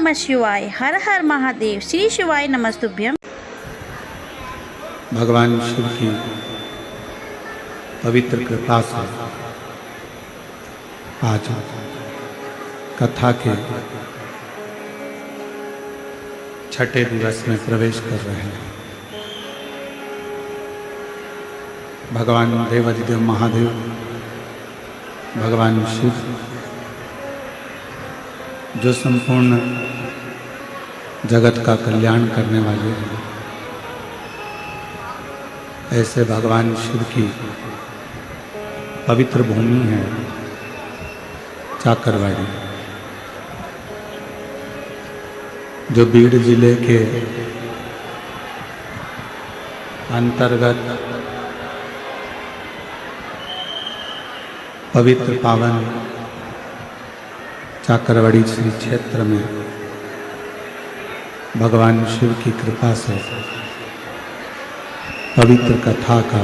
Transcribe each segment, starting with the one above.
नमः शिवाय। हर हर महादेव। श्री शिवाय नमस्तुभ्यम। भगवान शिव की पवित्र कृपा से आज कथा के छठे दिवस में प्रवेश कर रहे हैं। भगवान देवाधिदेव महादेव भगवान शिव जो संपूर्ण जगत का कल्याण करने वाले हैं, ऐसे भगवान शिव की पवित्र भूमि है चाकरवाड़ी, जो बीड़ जिले के अंतर्गत पवित्र पावन चाकरवाड़ी श्री क्षेत्र में भगवान शिव की कृपा से पवित्र कथा का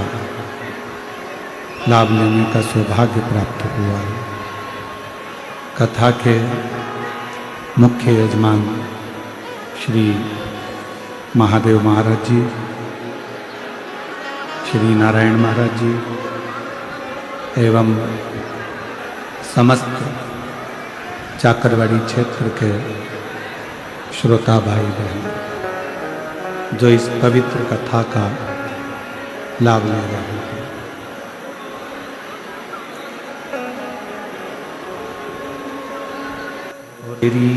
लाभ लेने का सौभाग्य प्राप्त हुआ है। कथा के मुख्य यजमान श्री महादेव महाराज जी, श्री नारायण महाराज जी एवं समस्त चाकरवाड़ी क्षेत्र के श्रोता भाई बहन जो इस पवित्र कथा का लाभ ले रहे हैं। तेरी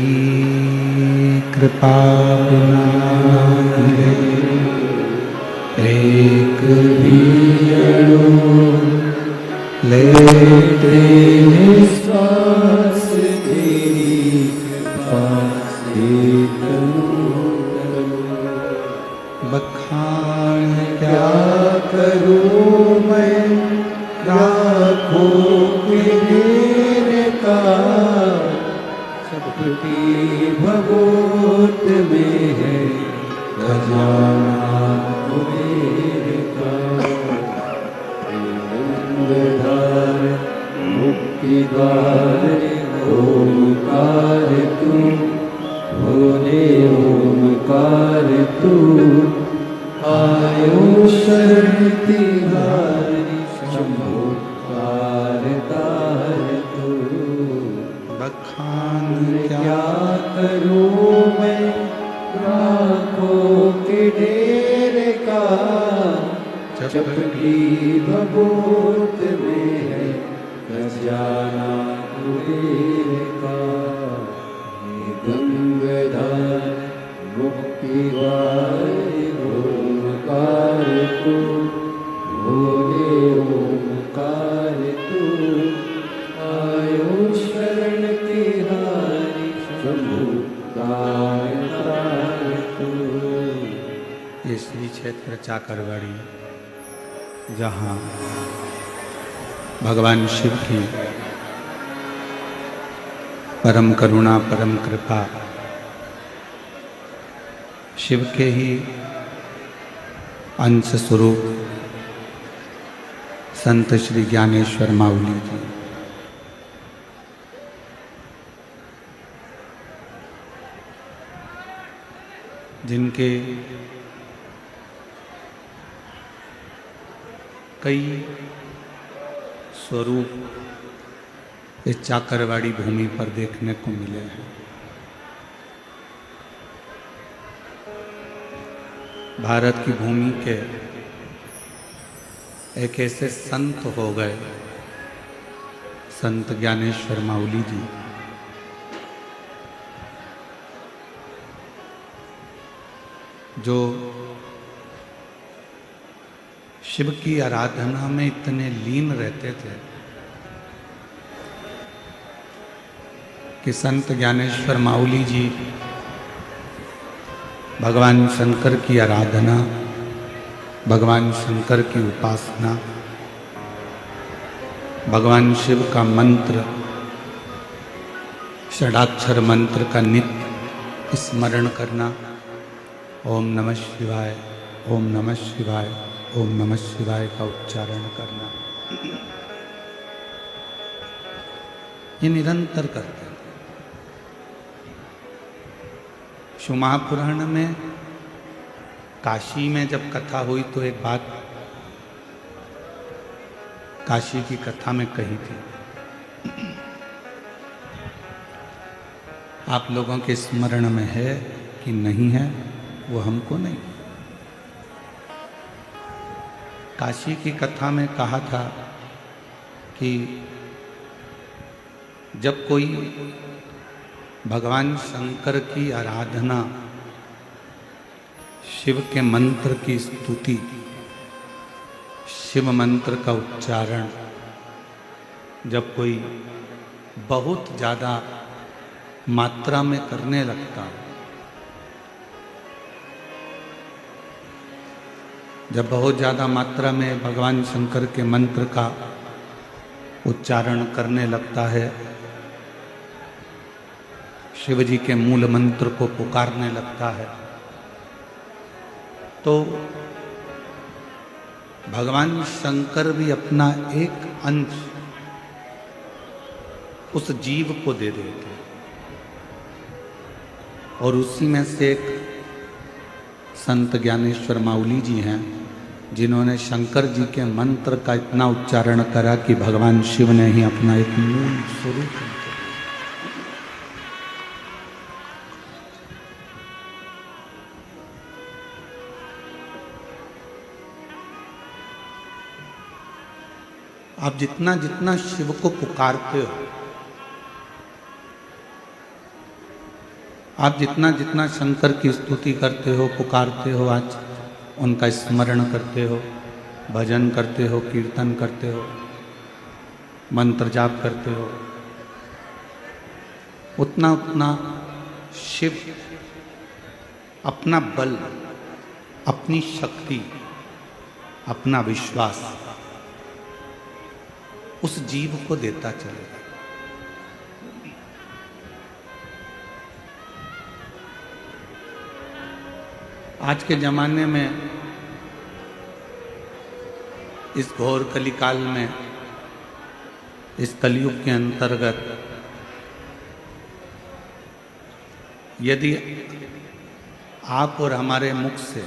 कृपा बिना एक भी लेते निश्वास तेरी कृपा से बखान क्या करूं मैं लाखों के मेरे का, सबकी भगवत में है खजाना मेरे का। धार मुक्ति द्वार ओमकार तू, भोले ओमकार तू, आयो शरण तिहारी शंभो तार तू। बखान क्या करूं मैं लाखों के डेरे का, चपकी भगवत में है खजाना कुबेर का। गंगाधर मुक्ति वाले ओमकार तू, भोले ओमकार तू, आयो शरण तिहारी शंभु तार तू। ये श्री क्षेत्र चाकरवाड़ी, जहाँ भगवान शिव की परम करुणा परम कृपा, शिव के ही अंश स्वरूप संत श्री ज्ञानेश्वर माउली जी, जिनके कई स्वरूप इस चाकरवाड़ी भूमि पर देखने को मिले हैं। भारत की भूमि के एक ऐसे संत हो गए, संत ज्ञानेश्वर माउली जी, जो शिव की आराधना में इतने लीन रहते थे कि संत ज्ञानेश्वर माउली जी भगवान शंकर की आराधना, भगवान शंकर की उपासना, भगवान शिव का मंत्र, षडाक्षर मंत्र का नित्य स्मरण करना, ओम नमः शिवाय, ओम नमः शिवाय, ओम नमः शिवाय का उच्चारण करना, ये निरंतर करते हैं। शिव महापुराण में काशी में जब कथा हुई तो एक बात काशी की कथा में कही थी। आप लोगों के स्मरण में है कि नहीं है वो हमको नहीं। काशी की कथा में कहा था कि जब कोई भगवान शंकर की आराधना, शिव के मंत्र की स्तुति, शिव मंत्र का उच्चारण जब कोई बहुत ज़्यादा मात्रा में करने लगता, जब बहुत ज़्यादा मात्रा में भगवान शंकर के मंत्र का उच्चारण करने लगता है, शिव जी के मूल मंत्र को पुकारने लगता है, तो भगवान शंकर भी अपना एक अंश उस जीव को दे देते हैं। और उसी में से एक संत ज्ञानेश्वर माउली जी हैं, जिन्होंने शंकर जी के मंत्र का इतना उच्चारण करा कि भगवान शिव ने ही अपना एक मूल स्वरूप दिया। आप जितना जितना शिव को पुकारते हो, आप जितना जितना शंकर की स्तुति करते हो, पुकारते हो, आज उनका स्मरण करते हो, भजन करते हो, कीर्तन करते हो, मंत्र जाप करते हो, उतना उतना शिव अपना बल, अपनी शक्ति, अपना विश्वास उस जीव को देता चलेगा। आज के जमाने में, इस घोर कलिकाल में, इस कलयुग के अंतर्गत यदि आप और हमारे मुख से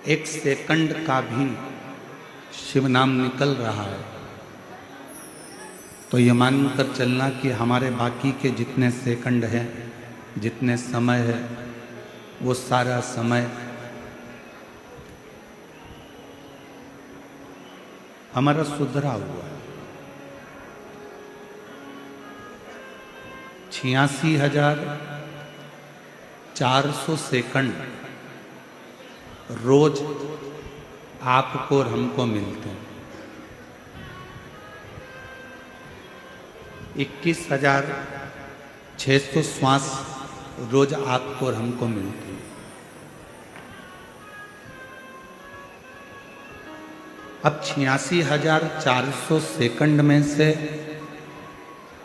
एक सेकंड का भी शिव नाम निकल रहा है, तो ये मानकर चलना कि हमारे बाकी के जितने सेकंड हैं, जितने समय है, वो सारा समय हमारा सुधरा हुआ है। 86,400 सेकंड रोज आपको और हमको मिलते हैं। 21,600 श्वास रोज आपको और हमको मिलते हैं। अब 86,400 सेकंड में से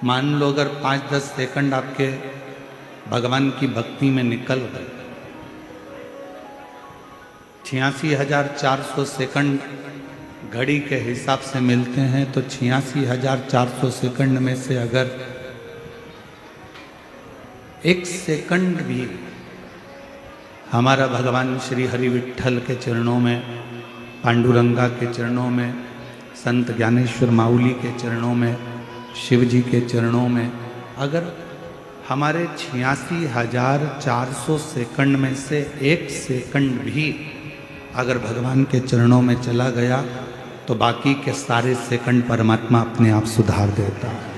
मान लो अगर 5-10 सेकंड आपके भगवान की भक्ति में निकल गए, 86,400 सेकंड घड़ी के हिसाब से मिलते हैं, तो 86,400 सेकंड में से अगर एक सेकंड भी हमारा भगवान श्री हरि विट्ठल के चरणों में, पांडुरंगा के चरणों में, संत ज्ञानेश्वर माउली के चरणों में, शिव जी के चरणों में, अगर हमारे 86,400 सेकंड में से एक सेकंड भी अगर भगवान के चरणों में चला गया, तो बाकी के सारे सेकंड परमात्मा अपने आप सुधार देता है।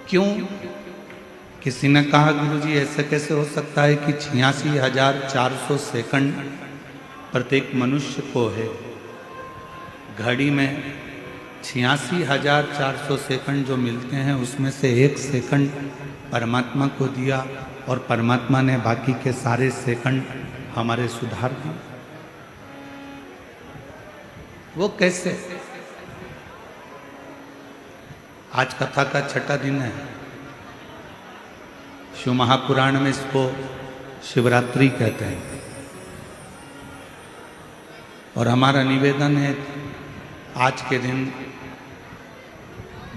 क्यों? किसी ने कहा गुरुजी ऐसा कैसे हो सकता है कि 86,400 सेकंड प्रत्येक मनुष्य को है। घड़ी में 86,400 सेकंड जो मिलते हैं, उसमें से एक सेकंड परमात्मा को दिया और परमात्मा ने बाकी के सारे सेकंड हमारे सुधार दिए। वो कैसे? आज कथा का छठा दिन है। शिव महापुराण में इसको शिवरात्रि कहते हैं। और हमारा निवेदन है, आज के दिन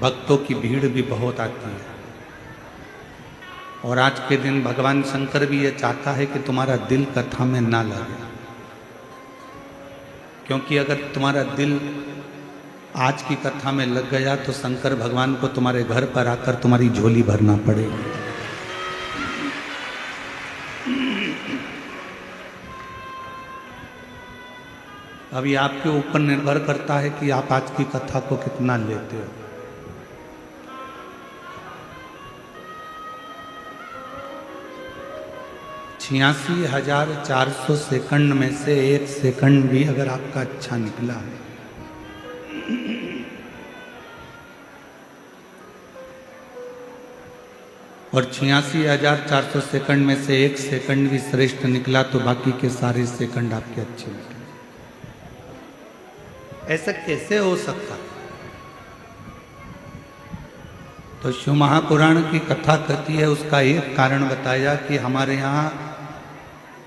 भक्तों की भीड़ भी बहुत आती है और आज के दिन भगवान शंकर भी ये चाहता है कि तुम्हारा दिल कथा में ना लगे, क्योंकि अगर तुम्हारा दिल आज की कथा में लग गया तो शंकर भगवान को तुम्हारे घर पर आकर तुम्हारी झोली भरना पड़ेगी। अभी आपके ऊपर निर्भर करता है कि आप आज की कथा को कितना लेते हो। छियासी 400 सेकंड में से 1 सेकंड भी अगर आपका अच्छा निकला है और 86,400 सेकंड में से 1 सेकंड भी श्रेष्ठ निकला तो बाकी के सारे सेकंड आपके अच्छे निकले। ऐसा कैसे हो सकता? तो शिव महापुराण की कथा कहती है, उसका एक कारण बताया कि हमारे यहाँ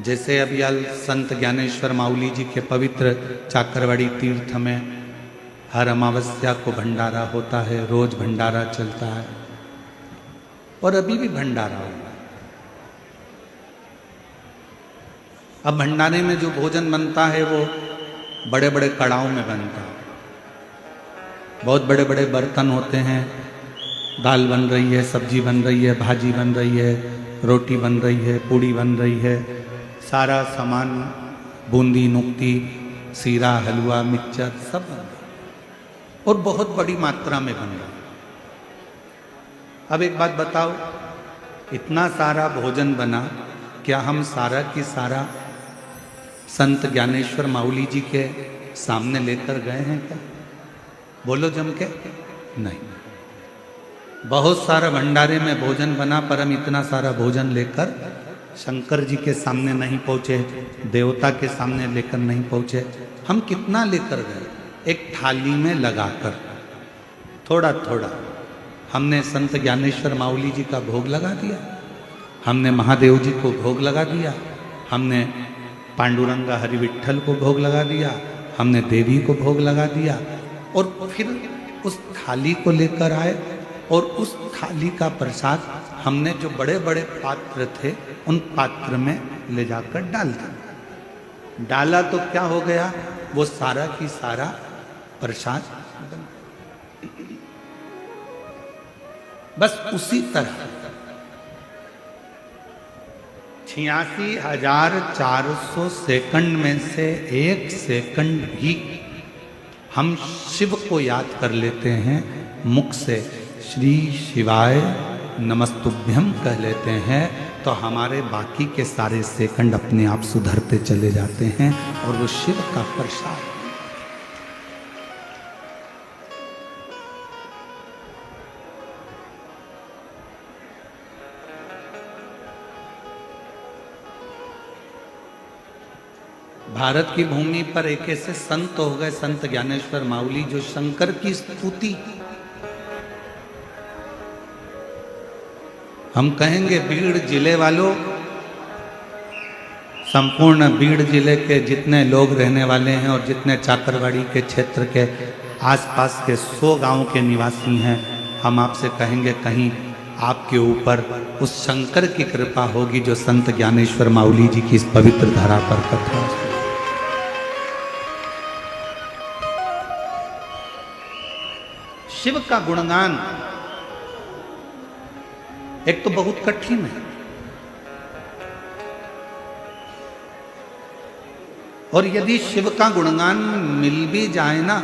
जैसे अभी संत ज्ञानेश्वर माउली जी के पवित्र चाकरवाड़ी तीर्थ में हर अमावस्या को भंडारा होता है, रोज भंडारा चलता है और अभी भी भंडारा होगा। अब भंडारे में जो भोजन बनता है वो बड़े बड़े कड़ाहों में बनता है, बहुत बड़े बड़े बर्तन होते हैं, दाल बन रही है, सब्जी बन रही है, भाजी बन रही है, रोटी बन रही है, पूड़ी बन रही है, सारा सामान बूंदी नुक्ती सीरा हलवा मिक्सचर सब बन रहा है और बहुत बड़ी मात्रा में बन रहा है। अब एक बात बताओ, इतना सारा भोजन बना, क्या हम सारा की सारा संत ज्ञानेश्वर माउली जी के सामने लेकर गए हैं क्या? बोलो जम के। नहीं, बहुत सारा भंडारे में भोजन बना पर हम इतना सारा भोजन लेकर शंकर जी के सामने नहीं पहुंचे, देवता के सामने लेकर नहीं पहुंचे। हम कितना लेकर गए? एक थाली में लगाकर थोड़ा थोड़ा हमने संत ज्ञानेश्वर माउली जी का भोग लगा दिया, हमने महादेव जी को भोग लगा दिया, हमने पांडुरंगा हरि विट्ठल को भोग लगा दिया, हमने देवी को भोग लगा दिया और फिर उस थाली को लेकर आए और उस थाली का प्रसाद हमने जो बड़े बड़े पात्र थे उन पात्र में ले जाकर डाल दिया। डाला तो क्या हो गया? वो सारा की सारा प्रसाद बस उसी तरह 86,400 सेकंड में से 1 सेकंड भी हम शिव को याद कर लेते हैं, मुख से श्री शिवाय नमस्तुभ्यम कह लेते हैं, तो हमारे बाकी के सारे सेकंड अपने आप सुधरते चले जाते हैं और वो शिव का प्रसाद। भारत की भूमि पर एक ऐसे संत हो गए, संत ज्ञानेश्वर माउली, जो शंकर की स्तुति, हम कहेंगे बीड़ जिले वालों, संपूर्ण बीड़ जिले के जितने लोग रहने वाले हैं और जितने चाकरवाड़ी के क्षेत्र के आसपास के 100 गांव के निवासी हैं, हम आपसे कहेंगे कहीं आपके ऊपर उस शंकर की कृपा होगी जो संत ज्ञानेश्वर माउली जी की इस पवित्र धरा पर कथा। शिव का गुणगान एक तो बहुत कठिन है और यदि शिव का गुणगान मिल भी जाए ना,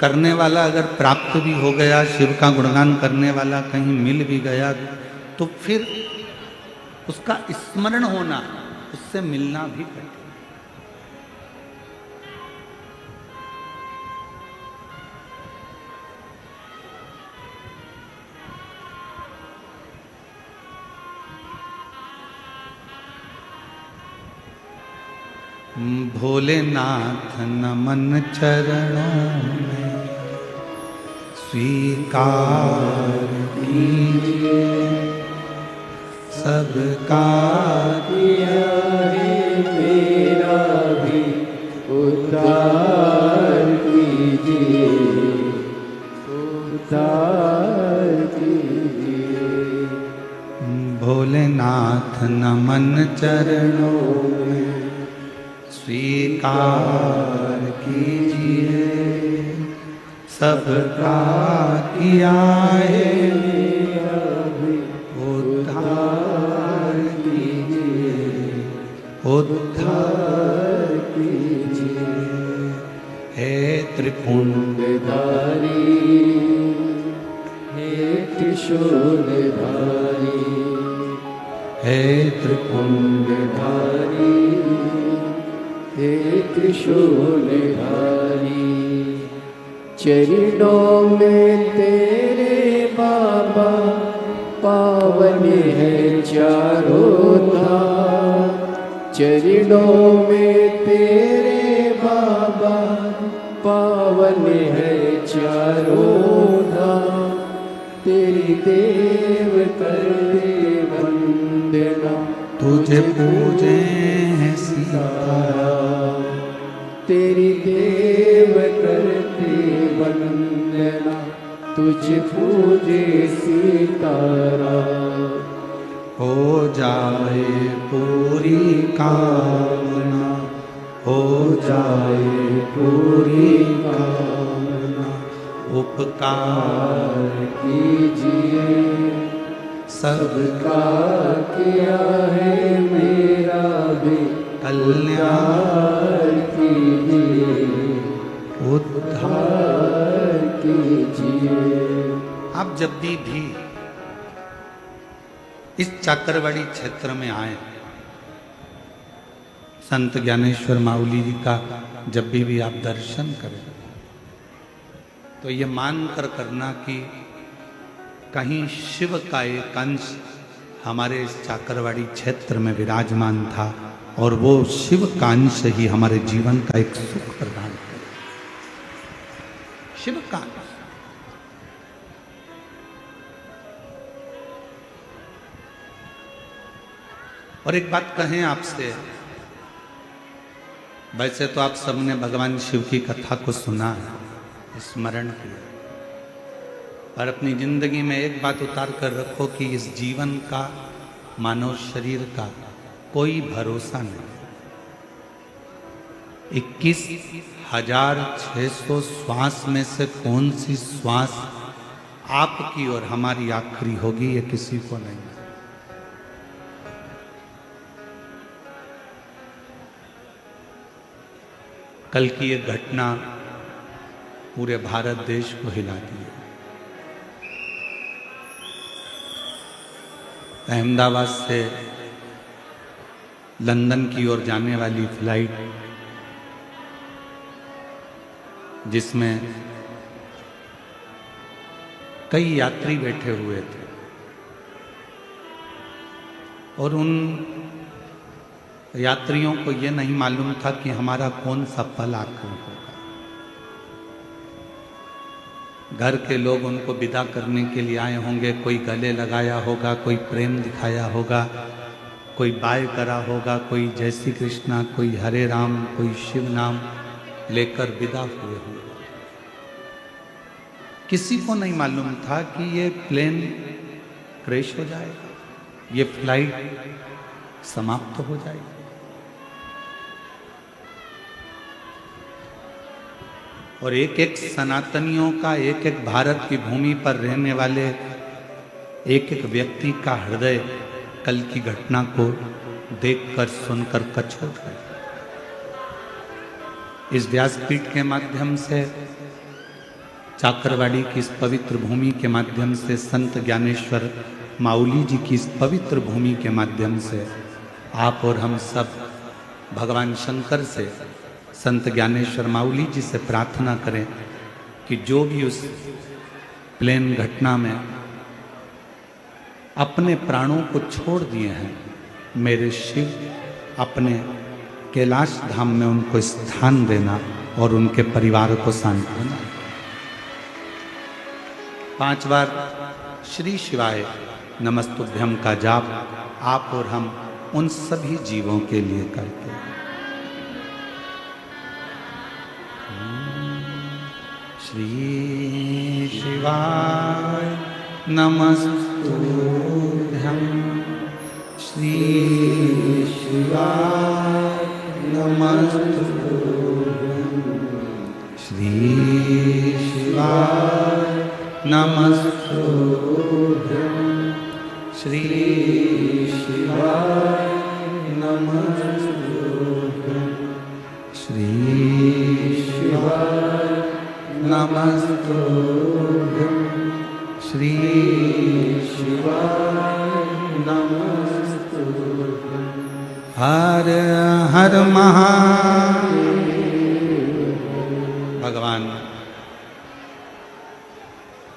करने वाला अगर प्राप्त भी हो गया, शिव का गुणगान करने वाला कहीं मिल भी गया, तो फिर उसका स्मरण होना, उससे मिलना भी कठिन। भोलेनाथ नमन चरणों में स्वीकार कीजिए, सबका किया है मेरा भी चरणों में स्वीकार कीजिए, सबका किया है उद्धार कीजिए, उद्धार कीजिए। हे त्रिपुंडधारी, हे त्रिशूलधारी, हे त्रिपुंडधारी, हे त्रिशूलधारी, चरणों में तेरे बाबा पावन है चारों धाम। चरणों में तेरे बाबा पावन है चारों धाम। तेरी देव करते वंदना, तुझे पूजे हैं सीताराम। तेरी देव करते वंदना, तुझे पूजे सीताराम। हो जाए पूरी कामना, हो जाए पूरी कामना, उपकार कीजिए, सबका किया है मेरा भी कल्याण कीजिए, उद्धार कीजिए। आप जब भी इस चाकरवाड़ी क्षेत्र में आए, संत ज्ञानेश्वर माउली जी का जब भी आप दर्शन करें तो ये मान कर करना कि कहीं शिव का एक अंश हमारे इस चाकरवाड़ी क्षेत्र में विराजमान था और वो शिव का अंश ही हमारे जीवन का एक सुख प्रदान करे। शिव का अंश। और एक बात कहें आपसे, वैसे तो आप सबने भगवान शिव की कथा को सुना है, स्मरण किया, पर अपनी जिंदगी में एक बात उतार कर रखो कि इस जीवन का, मानव शरीर का कोई भरोसा नहीं। 21,600 श्वास में से कौन सी श्वास आपकी और हमारी आखिरी होगी, ये किसी को नहीं। कल की ये घटना पूरे भारत देश को हिला दी। अहमदाबाद से लंदन की ओर जाने वाली फ्लाइट, जिसमें कई यात्री बैठे हुए थे और उन यात्रियों को यह नहीं मालूम था कि हमारा कौन सा पल आखिर होगा। घर के लोग उनको विदा करने के लिए आए होंगे, कोई गले लगाया होगा, कोई प्रेम दिखाया होगा, कोई बाय करा होगा, कोई जय श्री कृष्णा, कोई हरे राम, कोई शिव नाम लेकर विदा हुए होंगे। किसी को नहीं मालूम था कि ये प्लेन क्रैश हो जाएगा, ये फ्लाइट समाप्त हो जाएगी। और एक एक सनातनियों का, एक एक भारत की भूमि पर रहने वाले एक एक व्यक्ति का हृदय कल की घटना को देखकर सुनकर कचोट गया। इस व्यासपीठ के माध्यम से, चाकरवाड़ी की इस पवित्र भूमि के माध्यम से, संत ज्ञानेश्वर माउली जी की इस पवित्र भूमि के माध्यम से आप और हम सब भगवान शंकर से, संत ज्ञानेश्वर माउली जी से प्रार्थना करें कि जो भी उस प्लेन घटना में अपने प्राणों को छोड़ दिए हैं, मेरे शिव अपने कैलाश धाम में उनको स्थान देना और उनके परिवार को सांत्वना। 5 बार श्री शिवाय नमस्तुभ्यं का जाप आप और हम उन सभी जीवों के लिए करते हैं। श्री शिवाय नमस्तुभ्यं, श्री शिवाय नमस्तुभ्यं श्री शिवाय नमस्तुभ्यं श्री शिवाय नमस्तुभ्यं श्री शिवाय नमस्तुभ्यं श्री शिवाय नमस्तुभ्यं हर हर महादेव। भगवान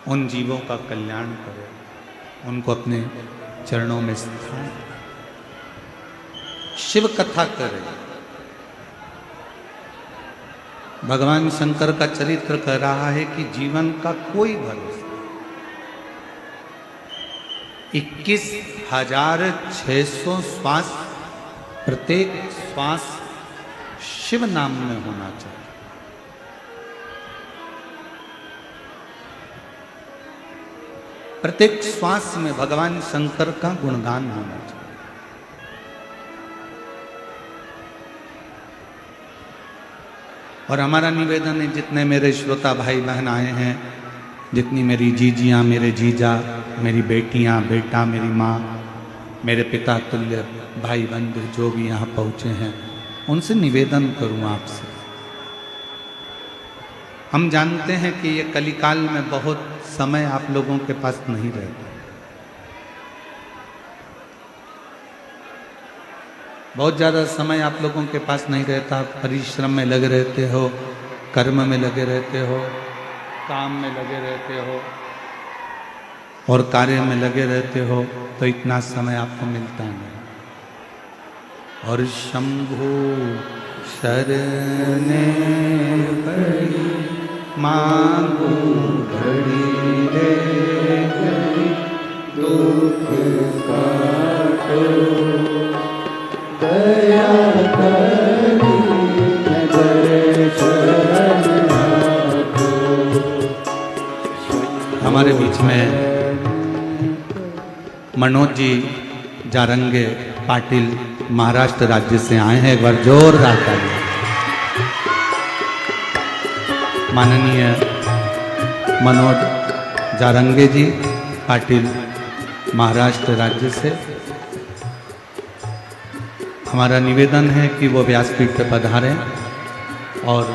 उन जीवों का कल्याण करे, उनको अपने चरणों में स्थान, शिव कथा करे। भगवान शंकर का चरित्र कह रहा है कि जीवन का कोई भरोसा 21,600 श्वास, प्रत्येक श्वास शिव नाम में होना चाहिए। प्रत्येक श्वास में भगवान शंकर का गुणगान होना चाहिए। और हमारा निवेदन है, जितने मेरे श्रोता भाई बहन आए हैं, जितनी मेरी जीजियाँ, मेरे जीजा, मेरी बेटियाँ, बेटा, मेरी माँ, मेरे पिता तुल्य भाई बंधु जो भी यहाँ पहुँचे हैं, उनसे निवेदन करूँ आपसे। हम जानते हैं कि ये कलिकाल में बहुत समय आप लोगों के पास नहीं रहता, बहुत ज़्यादा समय आप लोगों के पास नहीं रहता। परिश्रम में लगे रहते हो, कर्म में लगे रहते हो, काम में लगे रहते हो और कार्य में लगे रहते हो, तो इतना समय आपको मिलता नहीं। और शंभु शरणे पड़ी मांगू घड़ी रे घड़ी, दुख काटो दया करी नगर शरण आपको। हमारे बीच में मनोज जी जारंगे पाटिल महाराष्ट्र राज्य से आए हैं, एक बार जोरदार ताली। माननीय मनोज जारंगे जी पाटिल महाराष्ट्र राज्य से, हमारा निवेदन है कि वो व्यासपीठ पर पधारें और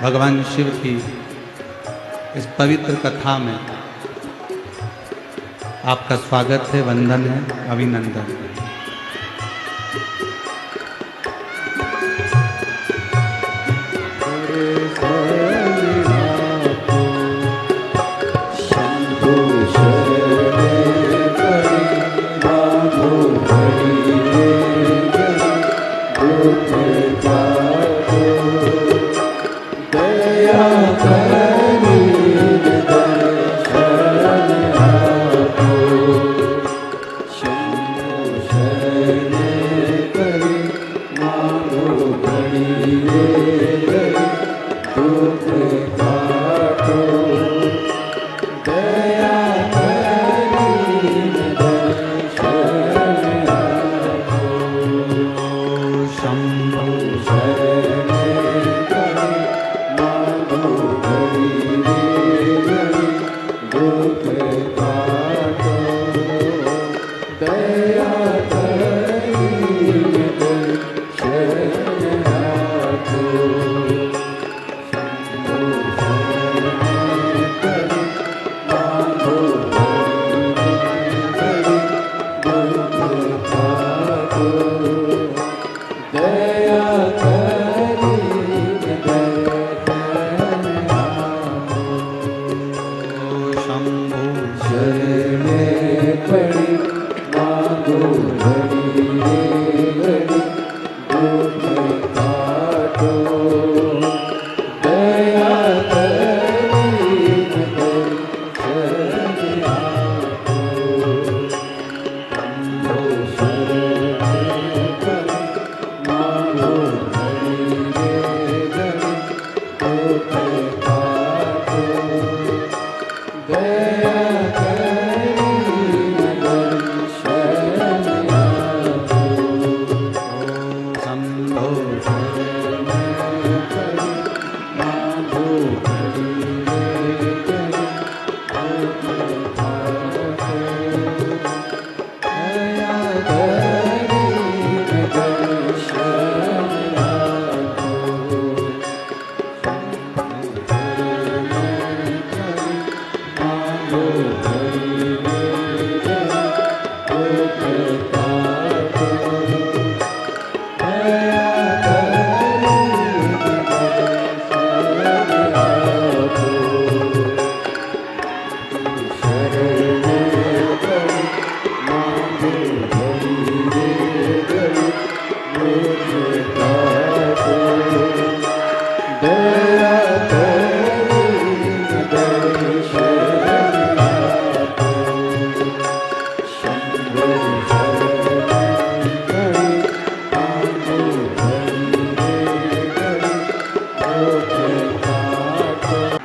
भगवान शिव की इस पवित्र कथा में आपका स्वागत है, वंदन है, अभिनंदन है।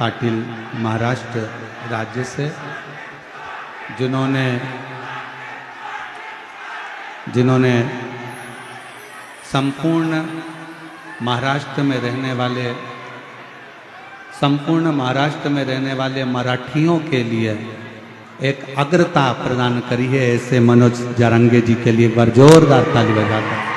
पाटिल महाराष्ट्र राज्य से, जिन्होंने संपूर्ण महाराष्ट्र में रहने वाले मराठियों के लिए एक अग्रता प्रदान करी है। ऐसे मनोज जारंगे जी के लिए एक बार जोरदार ताली बजाकर।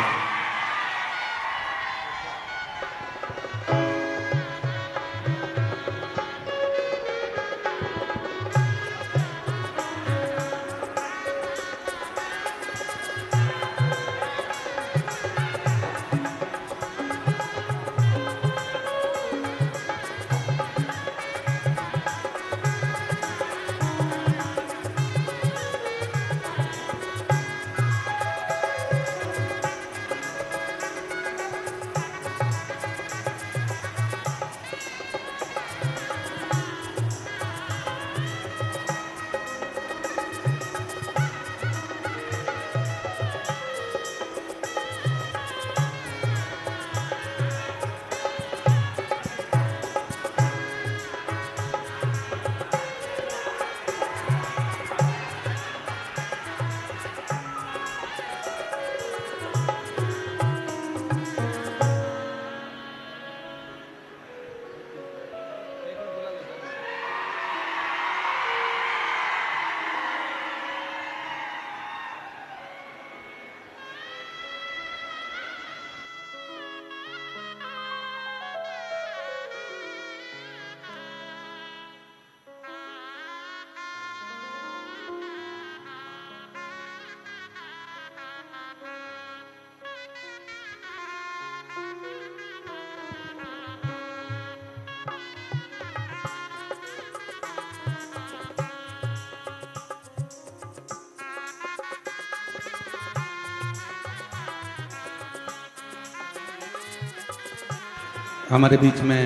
हमारे बीच में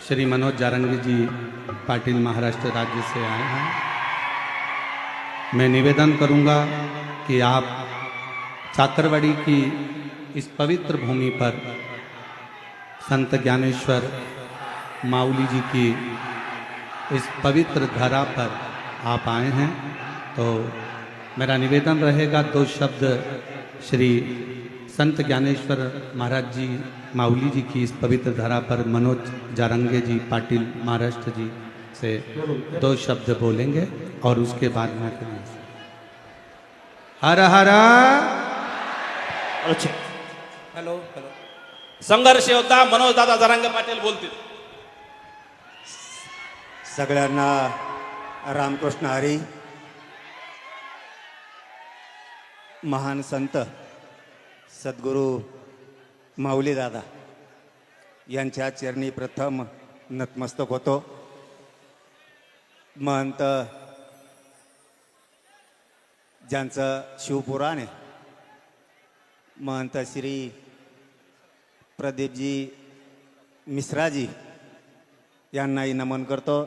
श्री मनोज जारंगी जी पाटिल महाराष्ट्र राज्य से आए हैं। मैं निवेदन करूंगा कि आप चाकरवाड़ी की इस पवित्र भूमि पर संत ज्ञानेश्वर माऊली जी की इस पवित्र धरा पर आप आए हैं, तो मेरा निवेदन रहेगा दो शब्द श्री संत ज्ञानेश्वर महाराज जी माऊली जी की इस पवित्र धरा पर मनोज जारंगे जी पाटिल महाराष्ट्र जी से दो शब्द बोलेंगे और उसके बाद में हर हर हॅलो संघर्ष योद्धा मनोज दादा जारंगे पाटील बोलतील. सगळ्यांना रामकृष्ण हरी. महान संत सद्गुरू माऊली दादा यांच्या चरणी प्रथम नतमस्तक होतो. महंत ज्यांचं शिवपुराण आहे, महंत श्री प्रदीपजी मिश्राजी यांनाही नमन करतो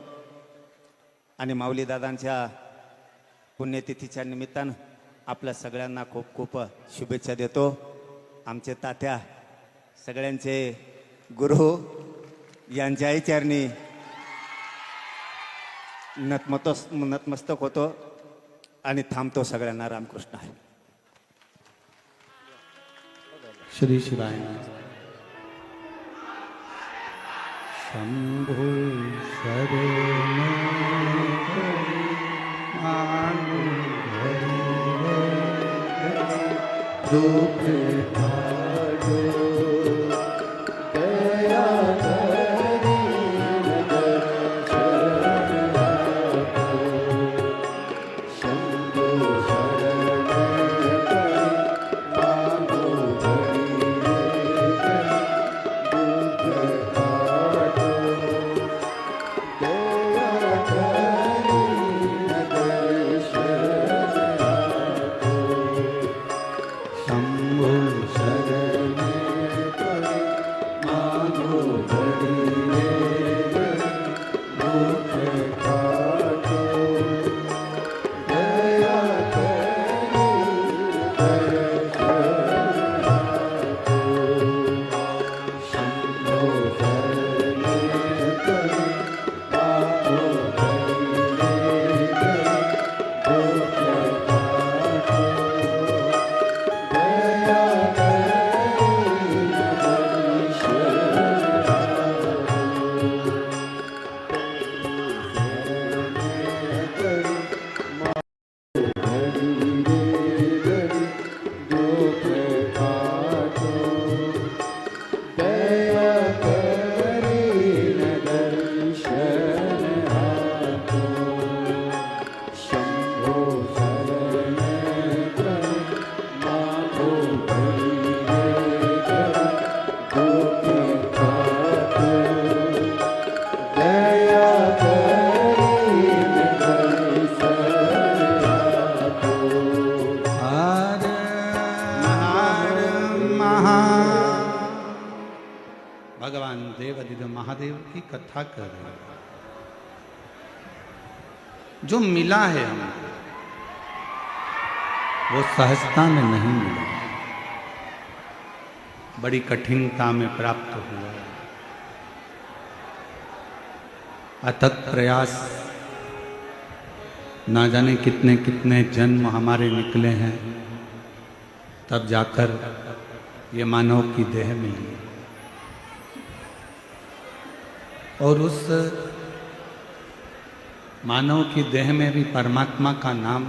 आणि माऊली दादांच्या पुण्यतिथीच्या निमित्तानं आपल्या सगळ्यांना खूप खूप शुभेच्छा देतो. आमचे तात्या सगळ्यांचे गुरु यांच्याही चरणी नतमस्तक होतो आणि थांबतो. सगळ्यांना रामकृष्ण आहे. श्री शिवाय शंभो शरण दुख भागो दया करी दर्शन आपो. शंभो शरण करी मागो घडी दुख भागो दया करी दर्शन आपो. शंभो शरण करी मागो घडी दुख भागो दया करी दर्शन आपो. शंभो शरण करी भगवान देवादिदेव महादेव की कथा कर रहे हैं। जो मिला है हमें वो सहजता में नहीं मिला, बड़ी कठिनता में प्राप्त हुआ। अथक प्रयास, ना जाने कितने कितने जन्म हमारे निकले हैं, तब जाकर ये मानव की देह मिली। और उस मानव की देह में भी परमात्मा का नाम,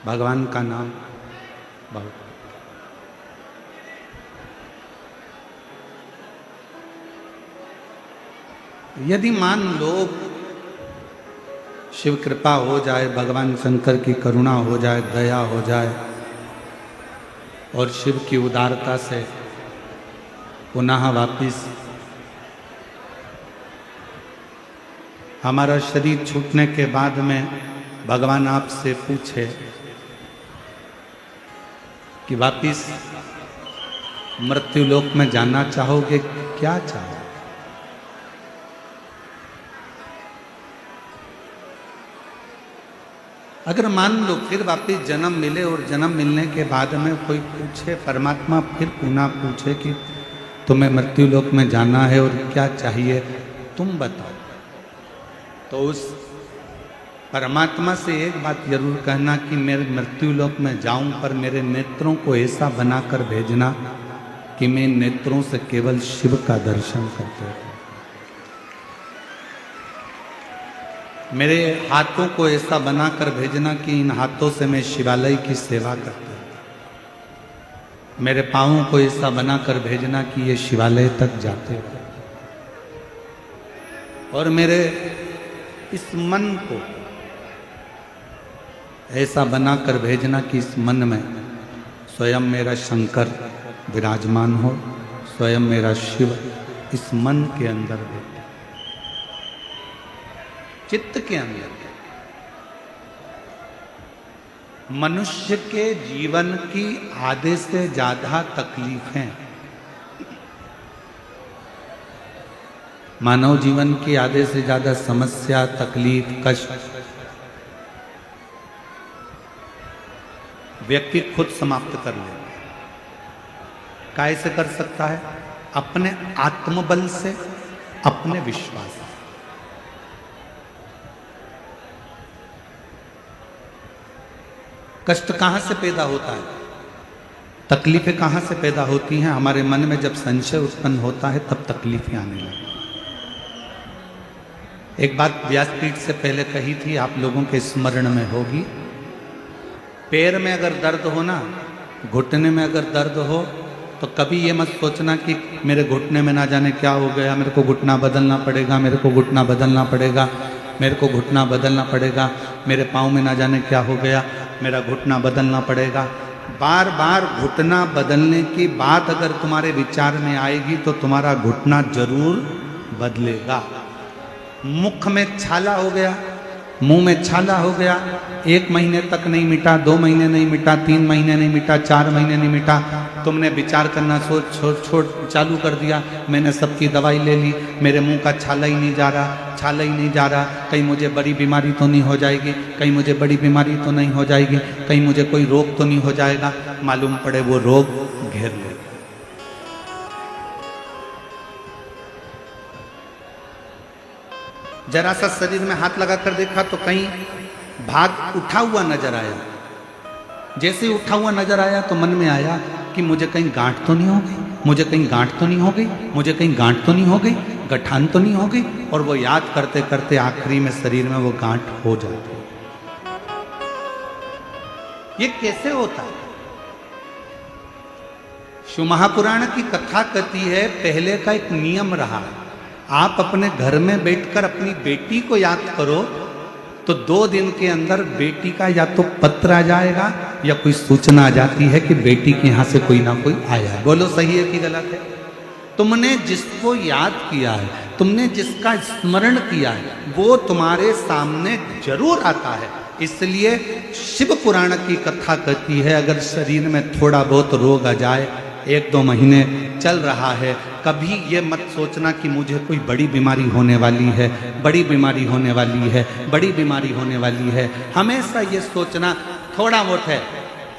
भगवान का नाम बहुत। यदि मान लो शिव कृपा हो जाए, भगवान शंकर की करुणा हो जाए, दया हो जाए और शिव की उदारता से पुनः वापिस हमारा शरीर छूटने के बाद में भगवान आपसे पूछे कि वापिस मृत्यु लोक में जाना चाहोगे, क्या चाहो? अगर मान लो फिर वापिस जन्म मिले और जन्म मिलने के बाद में कोई पूछे, परमात्मा फिर पुनः पूछे कि तुम्हें मृत्यु लोक में जाना है और क्या चाहिए, तुम बताओ, तो उस परमात्मा से एक बात जरूर कहना कि मेरे मृत्यु लोक में जाऊं, पर मेरे नेत्रों को ऐसा बनाकर भेजना कि मैं नेत्रों से केवल शिव का दर्शन करते रहूं। मेरे हाथों को ऐसा बनाकर भेजना कि इन हाथों से मैं शिवालय की सेवा करता हूं। मेरे पांवों को ऐसा बनाकर भेजना कि ये शिवालय तक जाते हो। और मेरे इस मन को ऐसा बनाकर भेजना कि इस मन में स्वयं मेरा शंकर विराजमान हो, स्वयं मेरा शिव इस मन के अंदर बैठे, चित्त के अंदर। मनुष्य के जीवन की आधे से ज्यादा तकलीफें, मानव जीवन की आधे से ज्यादा समस्या, तकलीफ, कष्ट व्यक्ति खुद समाप्त कर ले। कैसे कर सकता है? अपने आत्मबल से, अपने विश्वास से। कष्ट कहां से पैदा होता है, तकलीफें कहां से पैदा होती हैं? हमारे मन में जब संशय उत्पन्न होता है तब तकलीफें आने लगती। एक बात व्यासपीठ से पहले कही थी, आप लोगों के स्मरण में होगी। पैर में अगर दर्द हो ना, घुटने में अगर दर्द हो, तो कभी ये मत सोचना कि मेरे घुटने में ना जाने क्या हो गया, मेरे को घुटना बदलना पड़ेगा, मेरे को घुटना बदलना पड़ेगा, मेरे को घुटना बदलना पड़ेगा, मेरे पाँव में ना जाने क्या हो गया, मेरा घुटना बदलना पड़ेगा। बार बार घुटना बदलने की बात अगर तुम्हारे विचार में आएगी तो तुम्हारा घुटना जरूर बदलेगा। मुख में छाला हो गया, मुंह में छाला हो गया, 1 महीने तक नहीं मिटा, 2 महीने नहीं मिटा, 3 महीने नहीं मिटा, 4 महीने नहीं मिटा, तुमने विचार करना छोड़ चालू कर दिया, मैंने सबकी दवाई ले ली, मेरे मुंह का छाला ही नहीं जा रहा, छाला ही नहीं जा रहा, कहीं मुझे बड़ी बीमारी तो नहीं हो जाएगी, कहीं मुझे बड़ी बीमारी तो नहीं हो जाएगी, कहीं मुझे कोई रोग तो नहीं हो जाएगा। मालूम पड़े वो रोग घेर ले। जरा सा शरीर में हाथ लगाकर देखा तो कहीं भाग उठा हुआ नजर आया। जैसे ही उठा हुआ नजर आया तो मन में आया कि मुझे कहीं गांठ तो नहीं हो गई, मुझे कहीं गांठ तो नहीं हो गई, मुझे कहीं गांठ तो नहीं हो गई, गठान तो नहीं हो गई। और वो याद करते करते आखिरी में शरीर में वो गांठ हो जाती। ये कैसे होता है? शिव महापुराण की कथा कहती है, पहले का एक नियम रहा, आप अपने घर में बैठकर अपनी बेटी को याद करो तो 2 दिन के अंदर बेटी का या तो पत्र आ जाएगा या कोई सूचना आ जाती है कि बेटी के यहां से कोई ना कोई आया है। बोलो सही है कि गलत है? तुमने जिसको याद किया है, तुमने जिसका स्मरण किया है, वो तुम्हारे सामने जरूर आता है। इसलिए शिव पुराण की कथा कहती है, अगर शरीर में थोड़ा बहुत रोग आ जाए 1-2 महीने चल रहा है। कभी ये मत सोचना कि मुझे कोई बड़ी बीमारी होने वाली है, बड़ी बीमारी होने वाली है, बड़ी बीमारी होने वाली है। हमेशा ये सोचना थोड़ा बहुत है,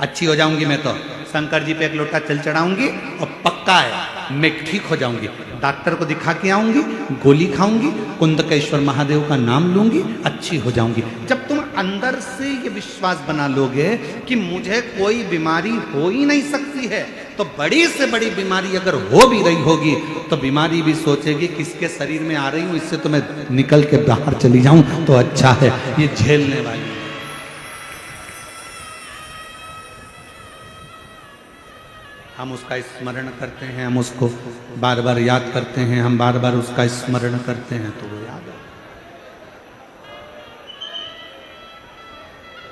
अच्छी हो जाऊंगी मैं तो शंकर जी पे एक लोटा जल चढ़ाऊंगी और पक्का है मैं ठीक हो जाऊंगी। डॉक्टर को दिखा के आऊंगी, गोली खाऊंगी, कुंदकेश्वर महादेव का नाम लूंगी, अच्छी हो जाऊंगी। जब तुम अंदर से ये विश्वास बना लोगे कि मुझे कोई बीमारी हो ही नहीं सकती है, तो बड़ी से बड़ी बीमारी अगर हो भी रही होगी तो बीमारी भी सोचेगी किसके शरीर में आ रही हूं, इससे तो मैं निकल के बाहर चली जाऊं तो अच्छा है, ये झेलने वाली है। हम उसका स्मरण करते हैं, हम उसको बार बार याद करते हैं, हम बार बार उसका स्मरण करते हैं तो वो याद है।